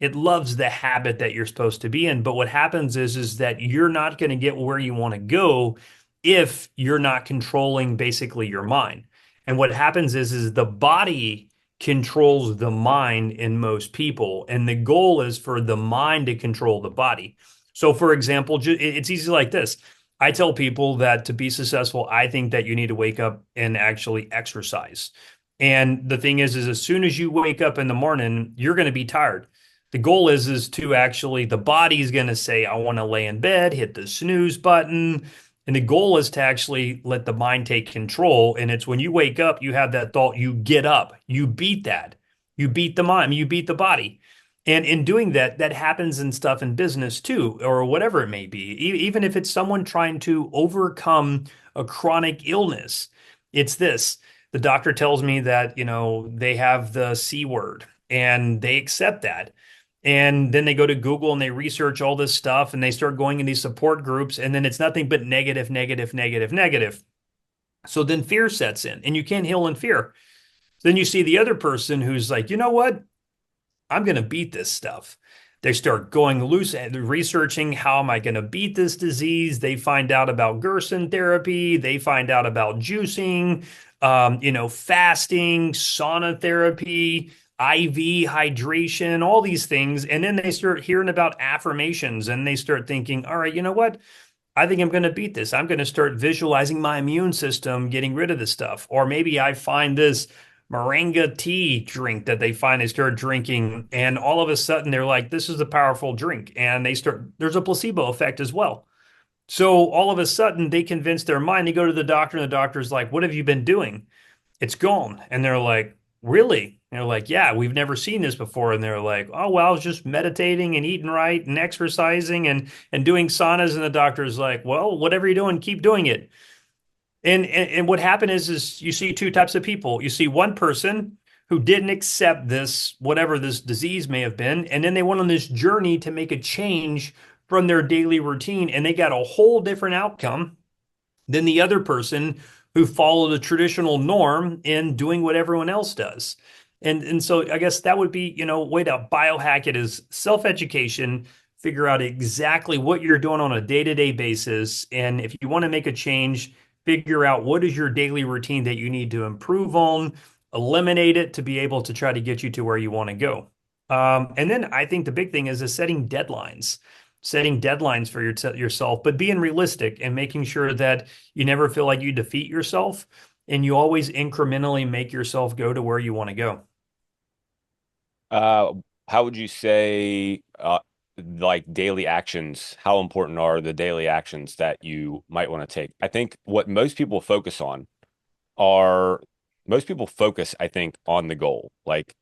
[SPEAKER 2] It loves the habit that you're supposed to be in. But what happens is that you're not going to get where you want to go if you're not controlling basically your mind. And what happens is the body controls the mind in most people. And the goal is for the mind to control the body. So, for example, it's easy like this. I tell people that to be successful, I think that you need to wake up and actually exercise. And the thing is as soon as you wake up in the morning, you're going to be tired. The goal is to actually the body's going to say, I want to lay in bed, hit the snooze button. And the goal is to actually let the mind take control. And it's when you wake up, you have that thought, you get up, you beat that, you beat the mind, you beat the body. And in doing that, that happens in stuff in business too, or whatever it may be. Even if it's someone trying to overcome a chronic illness, it's this. The doctor tells me that, they have the C word and they accept that. And then they go to Google and they research all this stuff and they start going in these support groups. And then it's nothing but negative, negative, negative, negative. So then fear sets in and you can't heal in fear. Then you see the other person who's like, you know what? I'm going to beat this stuff. They start going loose and researching how am I going to beat this disease. They find out about Gerson therapy. They find out about juicing, fasting, sauna therapy, IV hydration, all these things. And then they start hearing about affirmations and they start thinking, all right, you know what? I think I'm going to beat this. I'm going to start visualizing my immune system getting rid of this stuff. Or maybe I find this moringa tea drink that they start drinking, and all of a sudden they're like, this is a powerful drink. And there's a placebo effect as well. So all of a sudden they convince their mind, they go to the doctor, and the doctor's like, what have you been doing? It's gone. And they're like, really? And they're like, yeah, we've never seen this before. And they're like, oh, well, I was just meditating and eating right and exercising and doing saunas. And the doctor's like, well, whatever you're doing, keep doing it. And what happened is you see two types of people. You see one person who didn't accept this, whatever this disease may have been, and then they went on this journey to make a change from their daily routine, and they got a whole different outcome than the other person who followed a traditional norm in doing what everyone else does. And so I guess that would be, way to biohack it is self-education, figure out exactly what you're doing on a day-to-day basis. And if you want to make a change, figure out what is your daily routine that you need to improve on, eliminate it to be able to try to get you to where you want to go. And then I think the big thing is setting deadlines for yourself, but being realistic and making sure that you never feel like you defeat yourself and you always incrementally make yourself go to where you want to go.
[SPEAKER 1] Uh, how would you say, like daily actions, how important are the daily actions that you might want to take? I think what are most people focus, I think, on the goal. Like,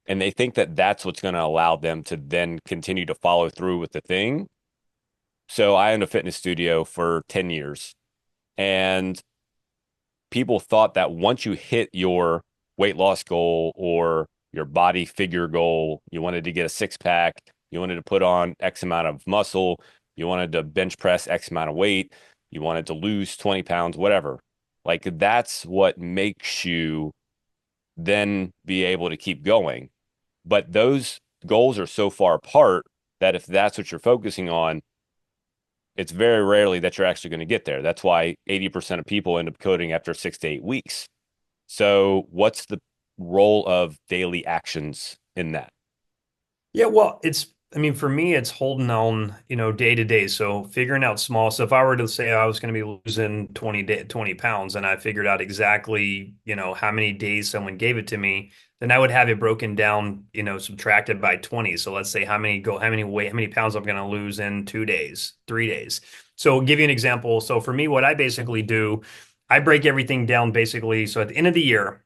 [SPEAKER 1] and they think that that's what's going to allow them to then continue to follow through with the thing. So I owned a fitness studio for 10 years, and people thought that once you hit your weight loss goal or your body figure goal, you wanted to get a six pack, you wanted to put on X amount of muscle, you wanted to bench press X amount of weight, you wanted to lose 20 pounds, whatever. Like that's what makes you then be able to keep going. But those goals are so far apart that if that's what you're focusing on, it's very rarely that you're actually going to get there. That's why 80% of people end up coding after 6 to 8 weeks. So, what's the role of daily actions in that?
[SPEAKER 2] Yeah, well, I mean, for me, it's holding on, day to day. So figuring out small. So if I were to say I was going to be losing 20 pounds and I figured out exactly, how many days someone gave it to me, then I would have it broken down, subtracted by 20. So let's say how many pounds I'm going to lose in 2 days, 3 days. So I'll give you an example. So for me, what I basically do, I break everything down basically. So at the end of the year,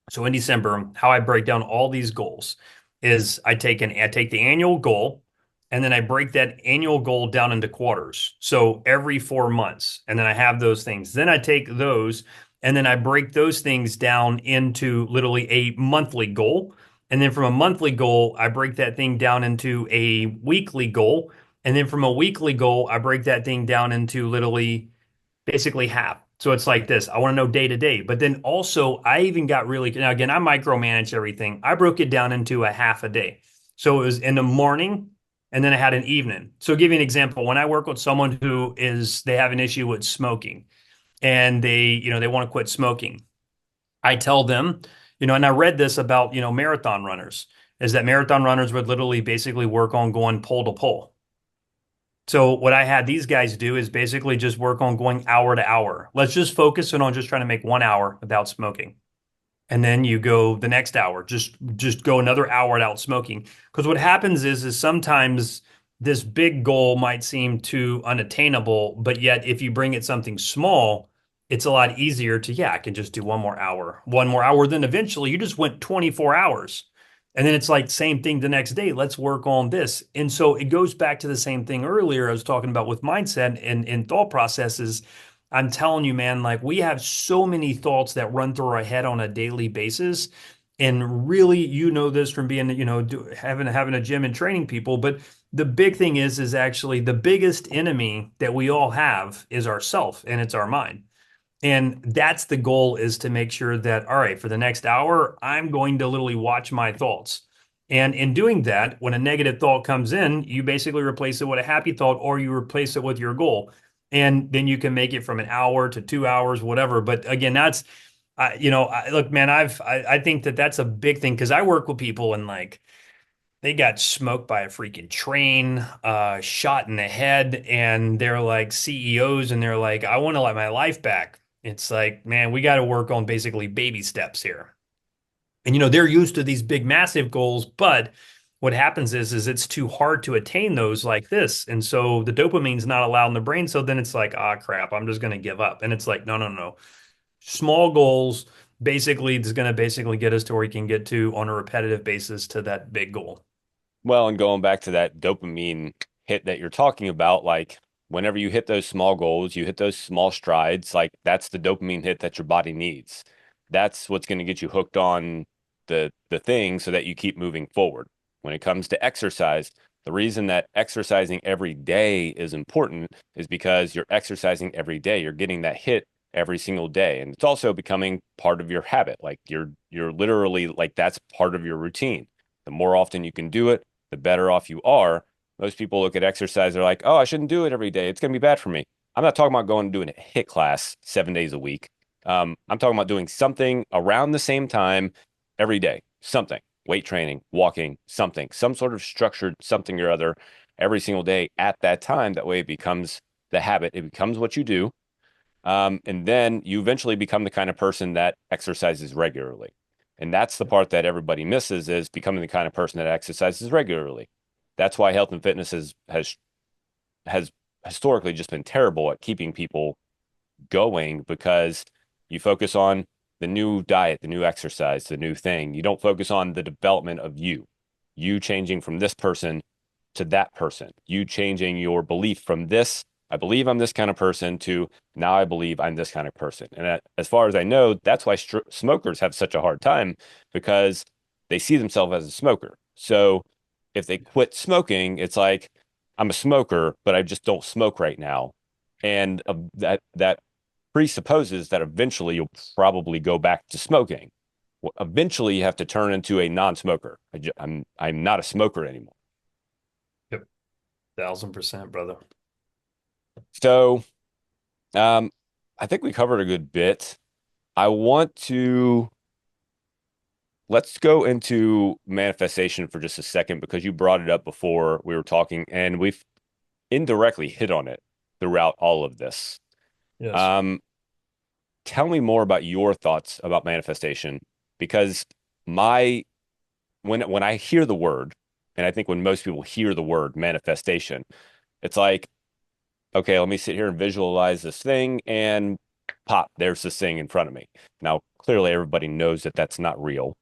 [SPEAKER 2] so in December, how I break down all these goals is I take the annual goal and then I break that annual goal down into quarters. So every 4 months, and then I have those things. Then I take those and then I break those things down into literally a monthly goal. And then from a monthly goal, I break that thing down into a weekly goal. And then from a weekly goal, I break that thing down into literally basically half. So it's like this. I want to know day to day. But then also, I even got really, now again, I micromanage everything. I broke it down into a half a day. So it was in the morning and then I had an evening. So I'll give you an example. When I work with someone they have an issue with smoking and they want to quit smoking, I tell them, and I read this about, marathon runners, is that marathon runners would literally basically work on going pole to pole. So what I had these guys do is basically just work on going hour to hour. Let's just focus in on just trying to make 1 hour without smoking. And then you go the next hour, just go another hour without smoking. Because what happens is sometimes this big goal might seem too unattainable, but yet if you bring it something small, it's a lot easier to, yeah, I can just do 1 more hour. 1 more hour, then eventually you just went 24 hours. And then it's like same thing the next day. Let's work on this. And so it goes back to the same thing earlier I was talking about with mindset and thought processes. I'm telling you, man, like we have so many thoughts that run through our head on a daily basis. And really, this from being, having a gym and training people. But the big thing is actually the biggest enemy that we all have is ourself and it's our mind. And that's the goal, is to make sure that, all right, for the next hour, I'm going to literally watch my thoughts. And in doing that, when a negative thought comes in, you basically replace it with a happy thought, or you replace it with your goal. And then you can make it from an hour to 2 hours, whatever. But again, that's, look, man, I think that that's a big thing, because I work with people and like, they got smoked by a freaking train, shot in the head, and they're like CEOs, and they're like, I want to let my life back. It's like, man, we got to work on basically baby steps here. And they're used to these big, massive goals, but what happens is it's too hard to attain those like this. And so the dopamine's not allowed in the brain. So then it's like, ah, crap, I'm just going to give up. And it's like, no, no, no. Small goals basically is going to basically get us to where we can get to on a repetitive basis to that big goal.
[SPEAKER 1] Well, and going back to that dopamine hit that you're talking about, like whenever you hit those small goals, you hit those small strides, like that's the dopamine hit that your body needs. That's what's going to get you hooked on the thing so that you keep moving forward. When it comes to exercise, the reason that exercising every day is important is because you're exercising every day. You're getting that hit every single day. And it's also becoming part of your habit. Like you're literally like that's part of your routine. The more often you can do it, the better off you are. Most people look at exercise, they're like, oh, I shouldn't do it every day. It's going to be bad for me. I'm not talking about going and doing a HIIT class 7 days a week. I'm talking about doing something around the same time every day, something, weight training, walking, something, some sort of structured something or other every single day at that time. That way it becomes the habit. It becomes what you do. And then you eventually become the kind of person that exercises regularly. And that's the part that everybody misses, is becoming the kind of person that exercises regularly. That's why health and fitness has historically just been terrible at keeping people going, because you focus on the new diet, the new exercise, the new thing. You don't focus on the development of you changing from this person to that person, you changing your belief from this, I believe I'm this kind of person, to now I believe I'm this kind of person. And as far as I know, that's why smokers have such a hard time, because they see themselves as a smoker. So if they quit smoking, it's like, I'm a smoker, but I just don't smoke right now. And that presupposes that eventually you'll probably go back to smoking. Well, eventually you have to turn into a non-smoker. I'm not a smoker anymore.
[SPEAKER 2] Yep. 1,000%, brother.
[SPEAKER 1] So I think we covered a good bit. I want to let's go into manifestation for just a second, because you brought it up before we were talking, and we've indirectly hit on it throughout all of this.
[SPEAKER 2] Yes.
[SPEAKER 1] Um, Tell me more about your thoughts about manifestation, because my when I hear the word, and I think when most people hear the word manifestation, it's like, okay, let me sit here and visualize this thing, and pop, there's this thing in front of me. Now, clearly, everybody knows that that's not real.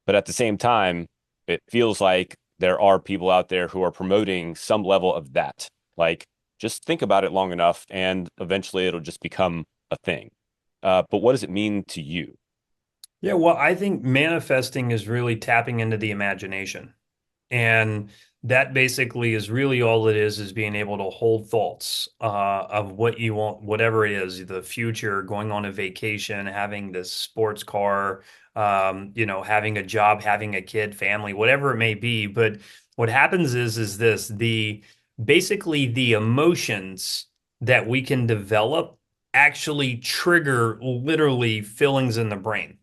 [SPEAKER 1] But at the same time, it feels like there are people out there who are promoting some level of that. Like, just think about it long enough, and eventually it'll just become a thing. But what does it mean to you?
[SPEAKER 2] Yeah, well, I think manifesting is really tapping into the imagination. And that basically is really all it is being able to hold thoughts of what you want, whatever it is, the future, going on a vacation, having this sports car, having a job, having a kid, family, whatever it may be. But what happens is this, the basically the emotions that we can develop actually trigger literally fillings in the brain.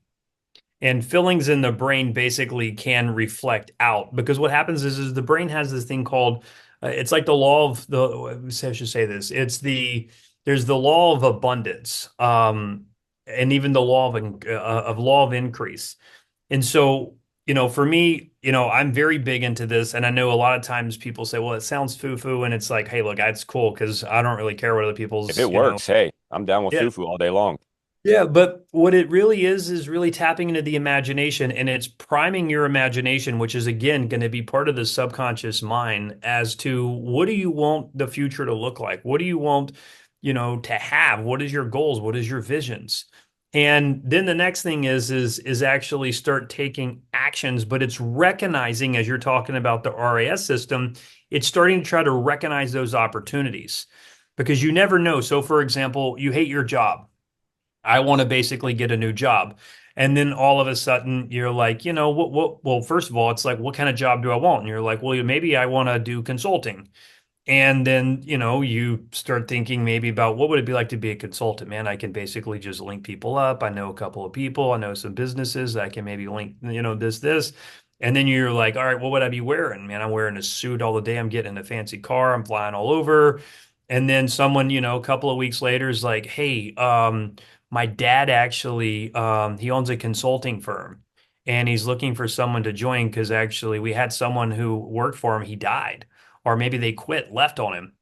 [SPEAKER 2] And fillings in the brain basically can reflect out, because what happens is the brain has this thing called it's like the law of I should say this. There's the law of abundance, and even the law of increase. And so, for me, I'm very big into this, and I know a lot of times people say, "Well, it sounds foo-foo," and it's like, "Hey, look, that's cool because I don't really care what other
[SPEAKER 1] If
[SPEAKER 2] people's,
[SPEAKER 1] it works, hey, I'm down with
[SPEAKER 2] yeah,
[SPEAKER 1] fufu all day long.
[SPEAKER 2] yeah, but what it really is really tapping into the imagination, and it's priming your imagination, which is again going to be part of the subconscious mind as to what do you want the future to look like? What do you want, to have? What is your goals? What is your visions? And then the next thing is actually start taking actions, but it's recognizing, as you're talking about the RAS system, it's starting to try to recognize those opportunities, because you never know. So for example, you hate your job. I want to basically get a new job. And then all of a sudden you're like, well, first of all, it's like, what kind of job do I want? And you're like, well, maybe I want to do consulting. And then, you start thinking maybe about what would it be like to be a consultant, man? I can basically just link people up. I know a couple of people. I know some businesses. I can maybe link, this. And then you're like, all right, what would I be wearing? Man, I'm wearing a suit all the day. I'm getting in a fancy car. I'm flying all over. And then someone, a couple of weeks later is like, hey, my dad actually, he owns a consulting firm and he's looking for someone to join because actually we had someone who worked for him. He died or maybe they quit, left on him.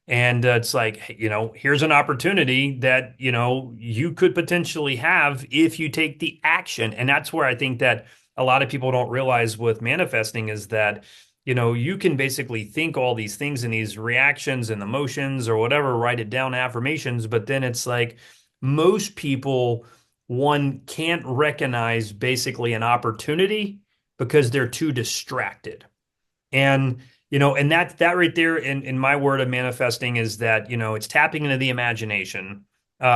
[SPEAKER 2] And it's like, hey, here's an opportunity that, you could potentially have if you take the action. And that's where I think that a lot of people don't realize with manifesting is that, you can basically think all these things and these reactions and emotions or whatever, write it down, affirmations, but then it's like most people, one can't recognize basically an opportunity because they're too distracted. And and that right there in my word of manifesting is that, it's tapping into the imagination,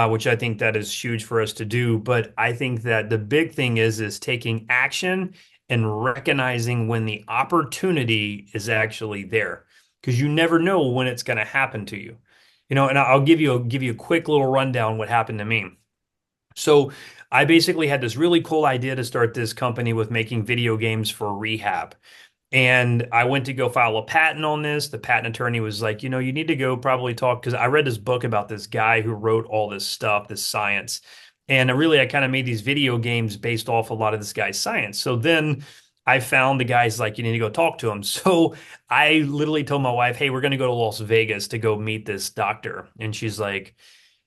[SPEAKER 2] which I think that is huge for us to do. But I think that the big thing is taking action and recognizing when the opportunity is actually there, because you never know when it's going to happen to you. And I'll give you a quick little rundown what happened to me. So I basically had this really cool idea to start this company with making video games for rehab. And I went to go file a patent on this. The patent attorney was like, you need to go probably talk because I read this book about this guy who wrote all this stuff, this science. And I kind of made these video games based off a lot of this guy's science. So then I found the guy's like, you need to go talk to him. So I literally told my wife, hey, we're going to go to Las Vegas to go meet this doctor. And she's like,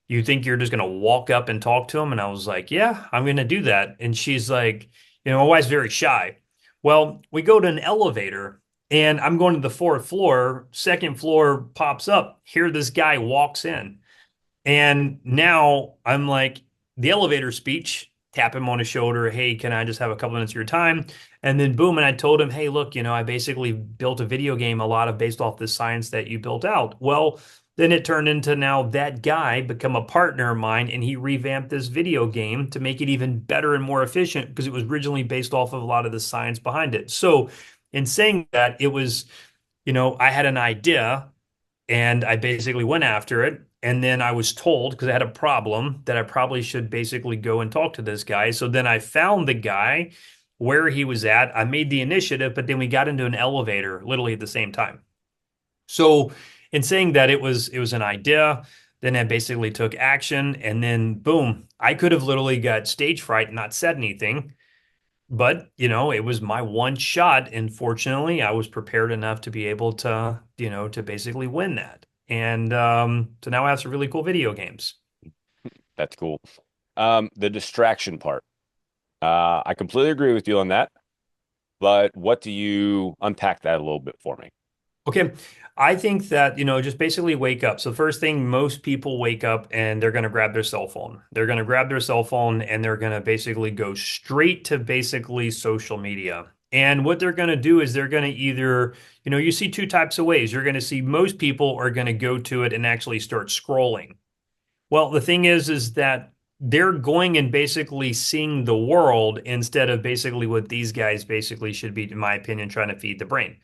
[SPEAKER 2] you think you're just going to walk up and talk to him? And I was like, yeah, I'm going to do that. And she's like, my wife's very shy. Well, we go to an elevator and I'm going to the fourth floor. Second floor pops up. Here, this guy walks in. And now I'm like, the elevator speech, tap him on his shoulder. Hey, can I just have a couple minutes of your time? And then boom. And I told him, hey, look, I basically built a video game, a lot of based off the science that you built out. Well, then it turned into now that guy become a partner of mine and he revamped this video game to make it even better and more efficient because it was originally based off of a lot of the science behind it. So in saying that, it was, I had an idea and I basically went after it. And then I was told, because I had a problem, that I probably should basically go and talk to this guy. So then I found the guy where he was at. I made the initiative, but then we got into an elevator literally at the same time. So in saying that it was an idea, then I basically took action, and then boom, I could have literally got stage fright and not said anything. But, it was my one shot. And fortunately, I was prepared enough to be able to, to basically win that. And so now I have some really cool video games.
[SPEAKER 1] That's cool. The distraction part. I completely agree with you on that, but what do you unpack that a little bit for me?
[SPEAKER 2] Okay. I think that, just basically wake up. So first thing, most people wake up and they're going to grab their cell phone. They're going to grab their cell phone and they're going to basically go straight to basically social media. And what they're going to do is they're going to either, you see two types of ways. You're going to see most people are going to go to it and actually start scrolling. Well, the thing is that they're going and basically seeing the world instead of basically what these guys basically should be, in my opinion, trying to feed the brain.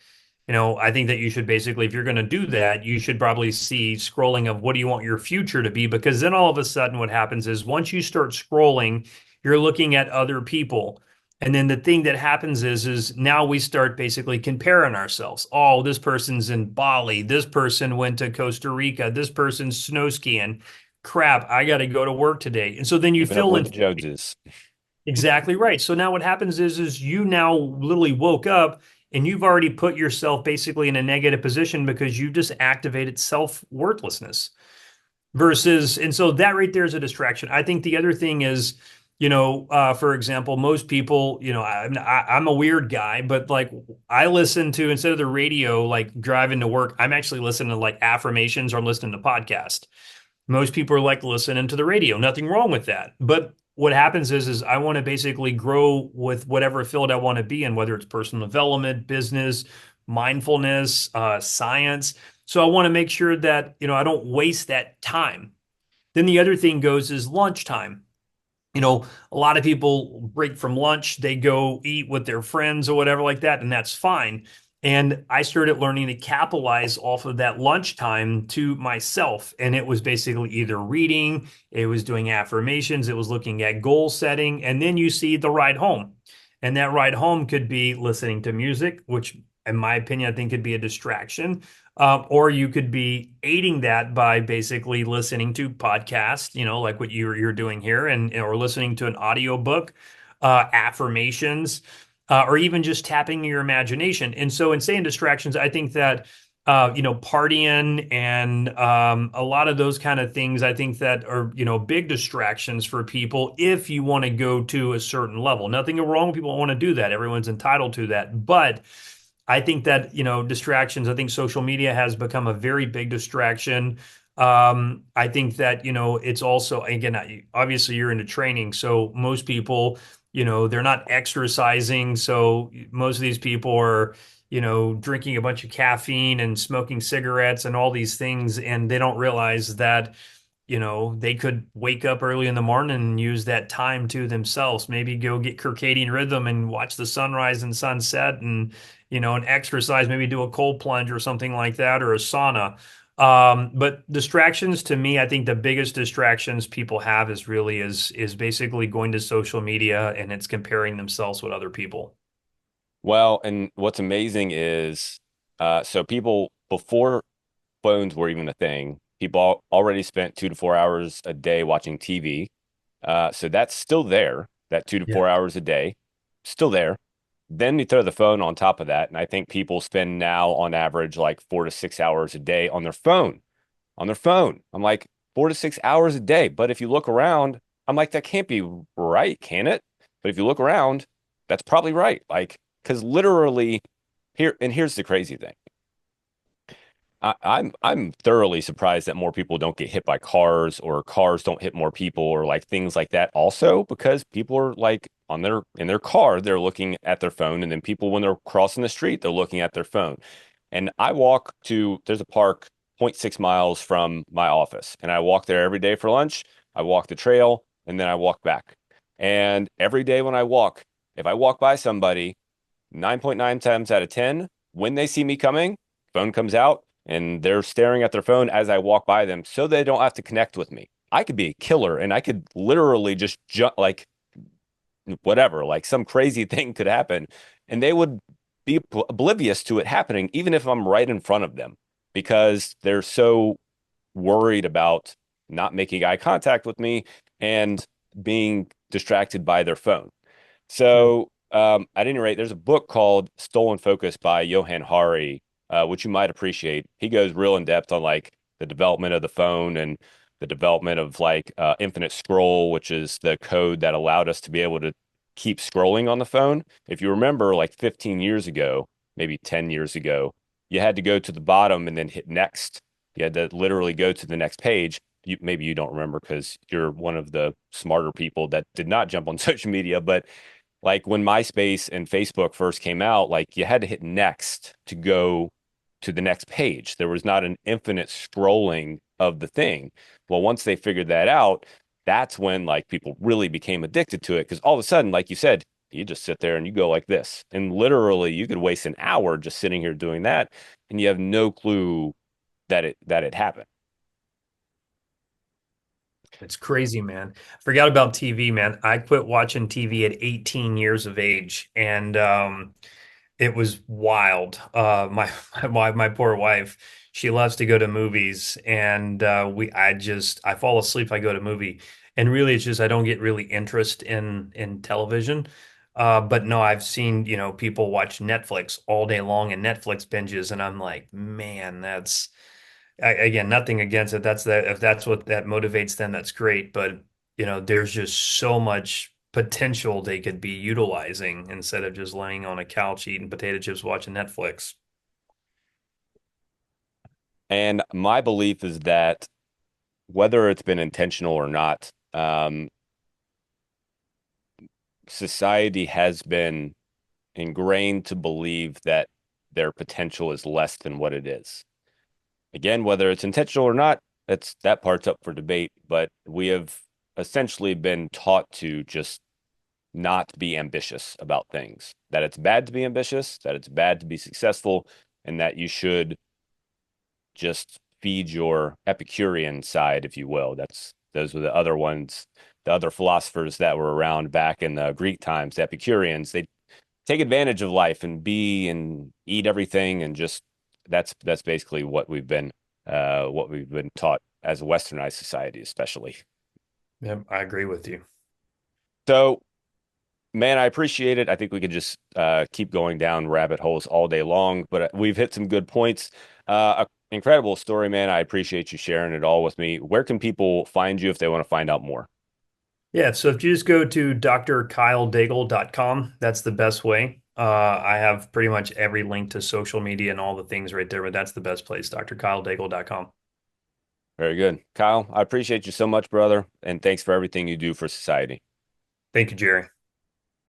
[SPEAKER 2] I think that you should basically, if you're going to do that, you should probably see scrolling of what do you want your future to be? Because then all of a sudden, what happens is once you start scrolling, you're looking at other people. And then the thing that happens is now we start basically comparing ourselves. Oh, this person's in Bali. This person went to Costa Rica. This person's snow skiing. Crap, I got to go to work today. And so then you
[SPEAKER 1] Keeping up
[SPEAKER 2] fill
[SPEAKER 1] with
[SPEAKER 2] in.
[SPEAKER 1] the Joneses.
[SPEAKER 2] Exactly right. So now what happens is you now literally woke up and you've already put yourself basically in a negative position because you just activated self-worthlessness versus, and so that right there is a distraction. I think the other thing is, for example, most people, I'm a weird guy, but like I listen to, instead of the radio, like driving to work, I'm actually listening to like affirmations or I'm listening to podcast. Most people are like listening to the radio. Nothing wrong with that. But what happens is I want to basically grow with whatever field I want to be in, whether it's personal development, business, mindfulness, science. So I want to make sure that, I don't waste that time. Then the other thing goes is lunchtime. A lot of people break from lunch, they go eat with their friends or whatever like that, and that's fine. And I started learning to capitalize off of that lunchtime to myself. And it was basically either reading, it was doing affirmations, it was looking at goal setting, and then you see the ride home. And that ride home could be listening to music, which, in my opinion, I think could be a distraction. Or you could be aiding that by basically listening to podcasts, like what you're doing here, and or listening to an audiobook, affirmations, or even just tapping your imagination. And so, in saying distractions, I think that partying and a lot of those kind of things, I think that are big distractions for people if you want to go to a certain level. Nothing wrong with people who want to do that. Everyone's entitled to that, but I think that, distractions, I think social media has become a very big distraction. I think that, it's also, again, obviously you're into training. So most people, they're not exercising. So most of these people are, drinking a bunch of caffeine and smoking cigarettes and all these things. And they don't realize that, they could wake up early in the morning and use that time to themselves. Maybe go get circadian rhythm and watch the sunrise and sunset and exercise, maybe do a cold plunge or something like that, or a sauna. But distractions to me, I think the biggest distractions people have is basically going to social media and it's comparing themselves with other people.
[SPEAKER 1] Well, and what's amazing is, so people before phones were even a thing, people already spent 2 to 4 hours a day watching TV. So that's still there, that two to
[SPEAKER 2] Yeah.
[SPEAKER 1] four hours a day, still there. Then you throw the phone on top of that, and I think people spend now on average like 4 to 6 hours a day on their phone. On their phone. I'm like 4 to 6 hours a day. But if you look around, I'm like, that can't be right, can it? But if you look around, that's probably right. Like, because literally here's the crazy thing. I'm thoroughly surprised that more people don't get hit by cars or cars don't hit more people or like things like that also because people are like on their in their car they're looking at their phone and then people when they're crossing the street they're looking at their phone. And I walk to there's a park zero point 0.6 miles from my office and I walk there every day for lunch. I walk the trail and then I walk back. And every day when I walk, if I walk by somebody 9.9 times out of 10, when they see me coming, phone comes out and they're staring at their phone as I walk by them so they don't have to connect with me. I could be a killer and I could literally just jump like whatever, like some crazy thing could happen and they would be oblivious to it happening, even if I'm right in front of them because they're so worried about not making eye contact with me and being distracted by their phone.
[SPEAKER 2] Right.
[SPEAKER 1] So, at any rate, there's a book called Stolen Focus by Johann Hari, which you might appreciate. He goes real in depth on like the development of the phone and the development of like infinite scroll, which is the code that allowed us to be able to keep scrolling on the phone. If you remember, like 15 years ago, maybe 10 years ago, you had to go to the bottom and then hit next. You had to literally go to the next page. Maybe you don't remember because you're one of the smarter people that did not jump on social media, but like when MySpace and Facebook first came out, like you had to hit next to go to the next page. There was not an infinite scrolling of the thing. Well, once they figured that out, that's when like people really became addicted to it because all of a sudden, like you said, you just sit there and you go like this. And literally you could waste an hour just sitting here doing that and you have no clue that it happened.
[SPEAKER 2] It's crazy, man. Forgot about TV, man. I quit watching TV at 18 years of age, and it was wild. My poor wife, she loves to go to movies, and I fall asleep if I go to movie, and really it's just I don't get really interest in television. But no, I've seen people watch Netflix all day long and Netflix binges, and I'm like, man, again, nothing against it. That's that if that's what that motivates them, that's great. But there's just so much potential they could be utilizing instead of just laying on a couch eating potato chips watching Netflix.
[SPEAKER 1] And my belief is that whether it's been intentional or not, society has been ingrained to believe that their potential is less than what it is. Again, whether it's intentional or not, that part's up for debate, but we have essentially been taught to just not be ambitious about things, that it's bad to be ambitious, that it's bad to be successful, and that you should just feed your Epicurean side, if you will. Those were the other ones, the other philosophers that were around back in the Greek times, the Epicureans. They take advantage of life and be and eat everything, and just that's basically what we've been taught as a westernized society, especially.
[SPEAKER 2] Yep, I agree with you.
[SPEAKER 1] So, man, I appreciate it. I think we could just keep going down rabbit holes all day long, but we've hit some good points. Incredible story, man. I appreciate you sharing it all with me. Where can people find you if they want to find out more?
[SPEAKER 2] Yeah, so if you just go to drkyledaigle.com, that's the best way. I have pretty much every link to social media and all the things right there, but that's the best place, drkyledaigle.com.
[SPEAKER 1] Very good. Kyle, I appreciate you so much, brother, and thanks for everything you do for society.
[SPEAKER 2] Thank you, Jerry.